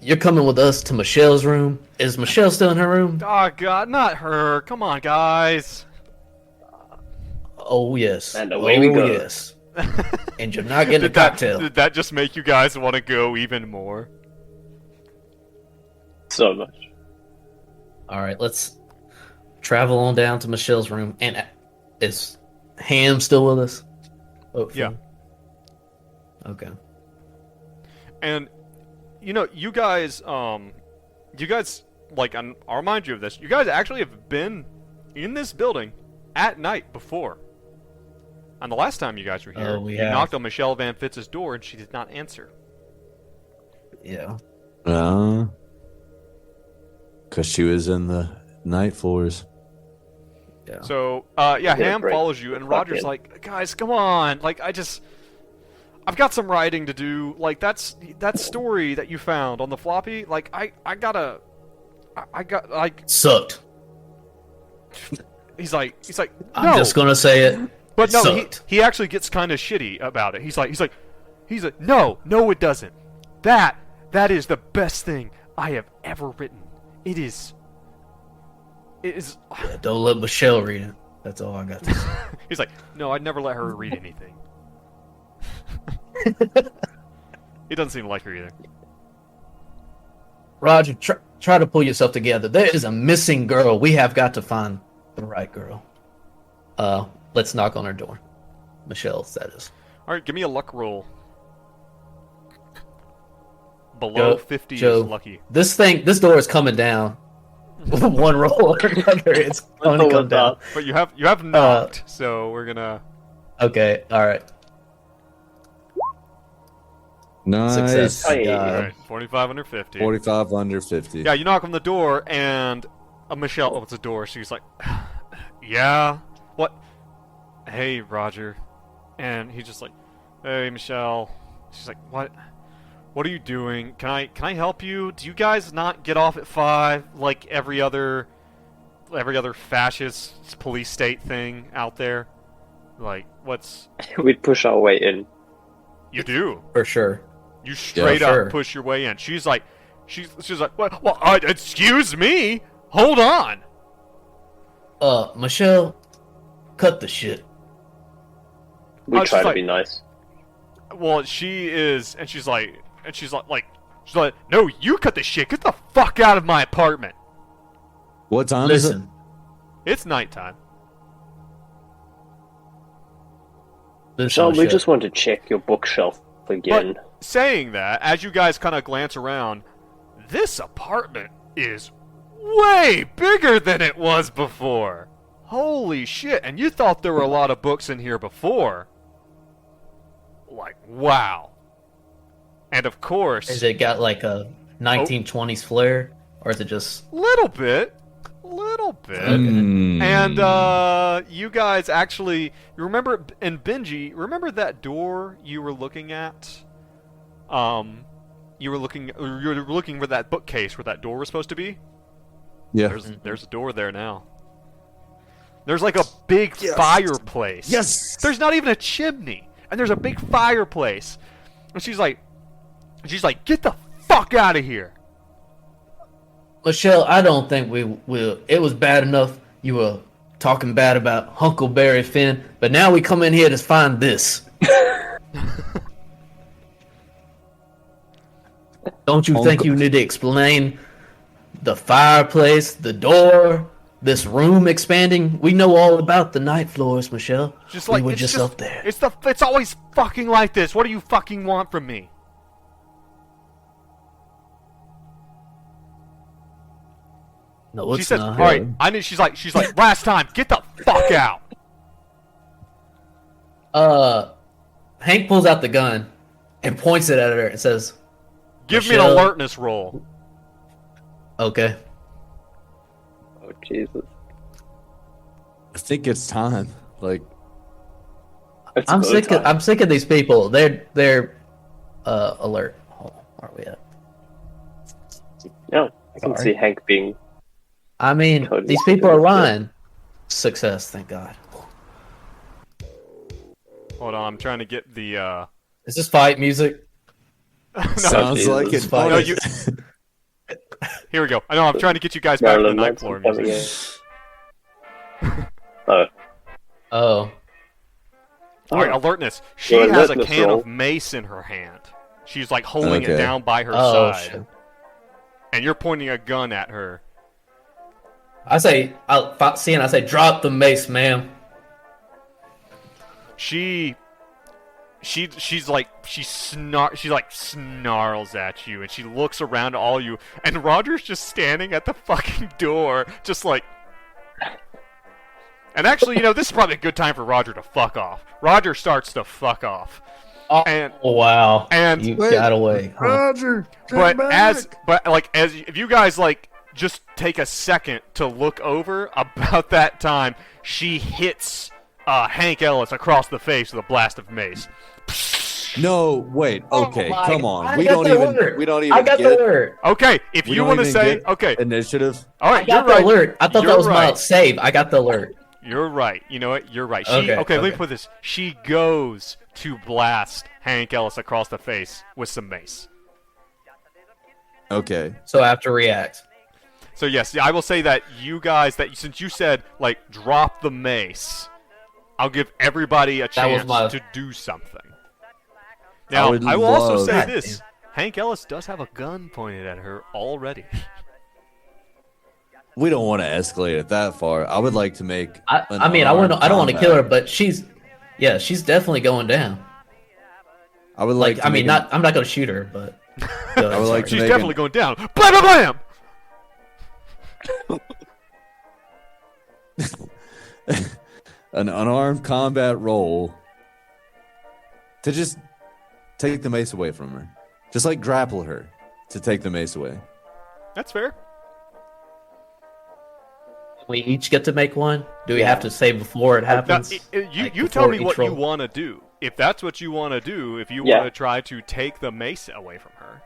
You're coming with us to Michelle's room. Is Michelle still in her room? Oh God, not her! Come on, guys. Oh yes. And away we go. Yes. And you're not getting a Did that, cocktail. did that just make you guys want to go even more? So much. All right, let's travel on down to Michelle's room. And is Ham still with us? Hopefully. Yeah. Okay. And you guys, like, I'll remind you of this. You guys actually have been in this building at night before. And the last time you guys were here, Oh, we you have. knocked on Michelle Van Fitz's door and she did not answer. Yeah. because she was in the night floors. Yeah. So, yeah, Yeah, Ham break. follows you, and Fuck Roger's it. like, guys, come on. Like, I've got some writing to do. Like, that story that you found on the floppy, like, I got, like, Sucked. he's like, no. I'm just gonna say it. But It no, sucked. he actually gets kind of shitty about it. He's like, no, it doesn't. That is the best thing I have ever written. It is. Yeah, don't let Michelle read it. That's all I got to say. He's like, no, I'd never let her read anything. He doesn't seem to like her either. Roger, try to pull yourself together. There is a missing girl. We have got to find the right girl. Let's knock on her door. Michelle's, that is. All right, give me a luck roll. Below 50 Joe, is lucky. This door is coming down. One roll or another, it's going to come down. But you have knocked, so we're gonna. Okay, all right. Nice. Success. Hey. All right, 45 under 50. 45 under 50. Yeah, you knock on the door, and Michelle opens the door. She's like, "Yeah, what? Hey, Roger," and he's just like, "Hey, Michelle." She's like, "What? What are you doing? Can I help you? Do you guys not get off at 5 like every other fascist police state thing out there? Like, what's We'd push our way in. you do? For sure. You straight Yeah, up sure. push your way in." She's like, "What? Well, excuse me. Hold on." Michelle, cut the shit. We she's try to like- be nice. Well, she is, and she's like, "No, you cut the shit. Get the fuck out of my apartment. What time is it? Listen, It's nighttime." Michelle, we just want to check your bookshelf again. But saying that, as you guys kind of glance around, this apartment is way bigger than it was before. Holy shit! And you thought there were a lot of books in here before. like, wow. And of course... Is it got like a 1920s flair? Or is it just... Little bit. Mm. And you guys actually... You remember... And Benji, remember that door you were looking at? You were looking for that bookcase where that door was supposed to be? Yeah. There's a door there now. There's like a big fireplace. Yes. There's not even a chimney, and there's a big fireplace. And she's like, get the fuck out of here. Michelle, I don't think we will. It was bad enough you were talking bad about Huckleberry Finn, but now we come in here to find this. Don't you think you need to explain the fireplace, the door, this room expanding? We know all about the night floors, Michelle. We were just up there. It's always fucking like this. What do you fucking want from me? No, it's She says, not. all right, she's like, last time, get the fuck out. Hank pulls out the gun and points it at her and says, Give me an alertness roll. Okay. Oh, Jesus. I think it's time. Like, It's I'm go sick. time. I'm sick of these people. They're alert. Hold on, where are we at? No, I can Sorry. see Hank being. I mean, Totally. these people are lying. Success, thank God. Hold on, I'm trying to get the, Is this fight music? sounds Jesus. like it's Fine. No, you... Here we go. I know, I'm trying to get you guys back to the Marilyn night Manson floor coming music. in. Oh. Oh, Alright, alertness. She Go has a alertness can roll. of mace in her hand. She's like holding it Okay. down by her oh side. shit. And you're pointing a gun at her. I say, I say, drop the mace, ma'am. She snarls at you, and she looks around at all you, and Roger's just standing at the fucking door, just like. And actually, this is probably a good time for Roger to fuck off. Roger starts to fuck off, Oh, and wow. and You got away. Huh? Roger, but as if you guys just take a second to look over, about that time she hits Hank Ellis across the face with a blast of mace. no, wait. Okay, Oh my come God. on. I We got don't the even. alert. We don't I even got the get alert. Okay, if We you don't want to even say get okay, initiative. all right, I got you're the right. alert. I thought You're that was right. my save. I got the alert. You're right. You know what? You're right. Okay, Let me okay. put this. She goes to blast Hank Ellis across the face with some mace. Okay. So I have to react. So yes, I will say that you guys, since you said drop the mace, I'll give everybody a That was chance my- to do something. Now, would I will also love- say God this: damn. Hank Ellis does have a gun pointed at her already. We don't want to escalate it that far. I would like to make. I don't want to kill her, but she's definitely going down. I would like. Like, to I mean, make I'm not going to shoot her, but I would like to She's make definitely going down. Blam blam blam. an unarmed combat roll to just take the mace away from her. Just grapple her to take the mace away. That's fair. we each get to make one. Do we have to say before it happens? You tell me what you want to do. If that's what you want to do, if you want to try to take the mace away from her.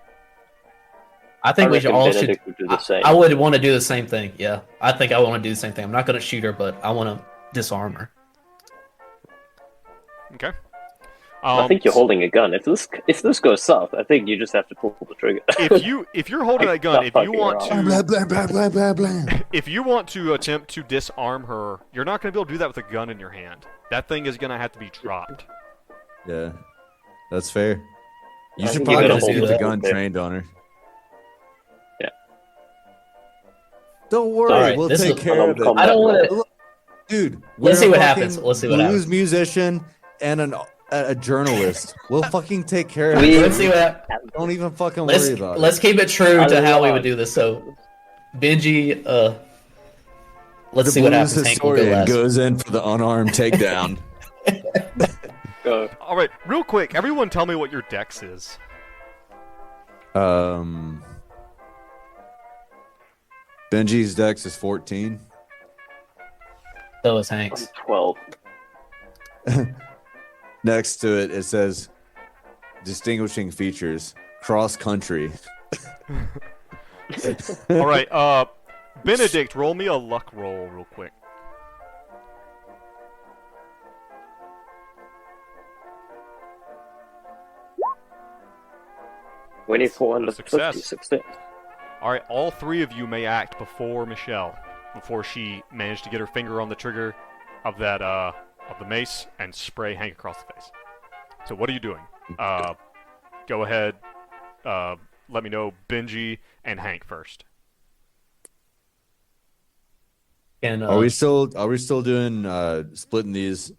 I think we should all Benedict would do the same. I would want to do the same thing. Yeah, I think I want to do the same thing. I'm not going to shoot her, but I want to disarm her. Okay. I think you're holding a gun. If this goes south, I think you just have to pull the trigger. if you're holding that gun, if you want to Blah blah blah blah blah blah. if you want to attempt to disarm her, you're not going to be able to do that with a gun in your hand. That thing is going to have to be dropped. Yeah, that's fair. You I should think you probably gotta just hold get the that gun there. trained on her. Yeah. Don't worry, All right, we'll this take is- care of it. I don't want to. Dude, Let's we're see what a happens. fucking Let's see what blues happens. musician and a journalist. We'll fucking take care of We- it. Let's see what happens. Don't even fucking worry about it. Let's keep it true I to how we love- would do this. So, Benji, let's The see what blues happens. Hank will go historian last. goes in for the unarmed takedown. go. All right, real quick, everyone, tell me what your dex is. Benji's dex is 14. So is I'm Hank's. 12. Next to it, it says distinguishing features, cross country. All right, Benedict, roll me a luck roll real quick. $2,450 success. success. All right, all three of you may act before Michelle, before she managed to get her finger on the trigger of that of the mace and spray Hank across the face. So what are you doing? Go ahead. Let me know, Benji and Hank first. And Are we still doing splitting these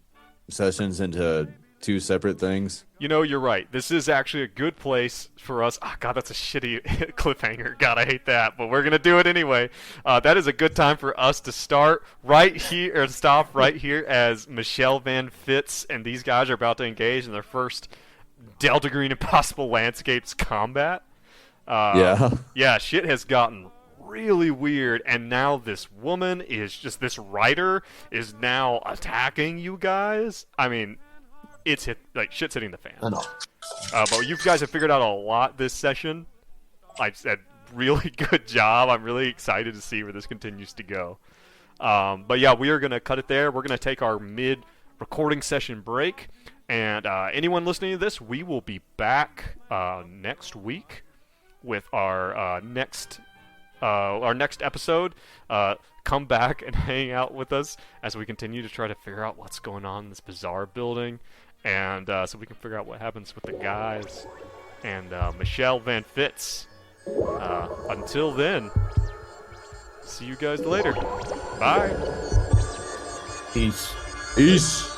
sessions into two separate things? You know, you're right. This is actually a good place for us. Oh, God, that's a shitty cliffhanger. God, I hate that. But we're going to do it anyway. That is a good time for us to start right here, or stop right here as Michelle Van Fitz and these guys are about to engage in their first Delta Green Impossible Landscapes combat. Yeah, shit has gotten really weird, and now this woman is just, this writer is now attacking you guys. I mean, it's shit's hitting the fan. I know. But you guys have figured out a lot this session. I said, really good job. I'm really excited to see where this continues to go. But yeah, we are going to cut it there. We're going to take our mid-recording session break. And anyone listening to this, we will be back next week with our next episode. Come back and hang out with us as we continue to try to figure out what's going on in this bizarre building. And so we can figure out what happens with the guys and Michelle Van Fitz. Until then, see you guys later. Bye. Peace. Peace.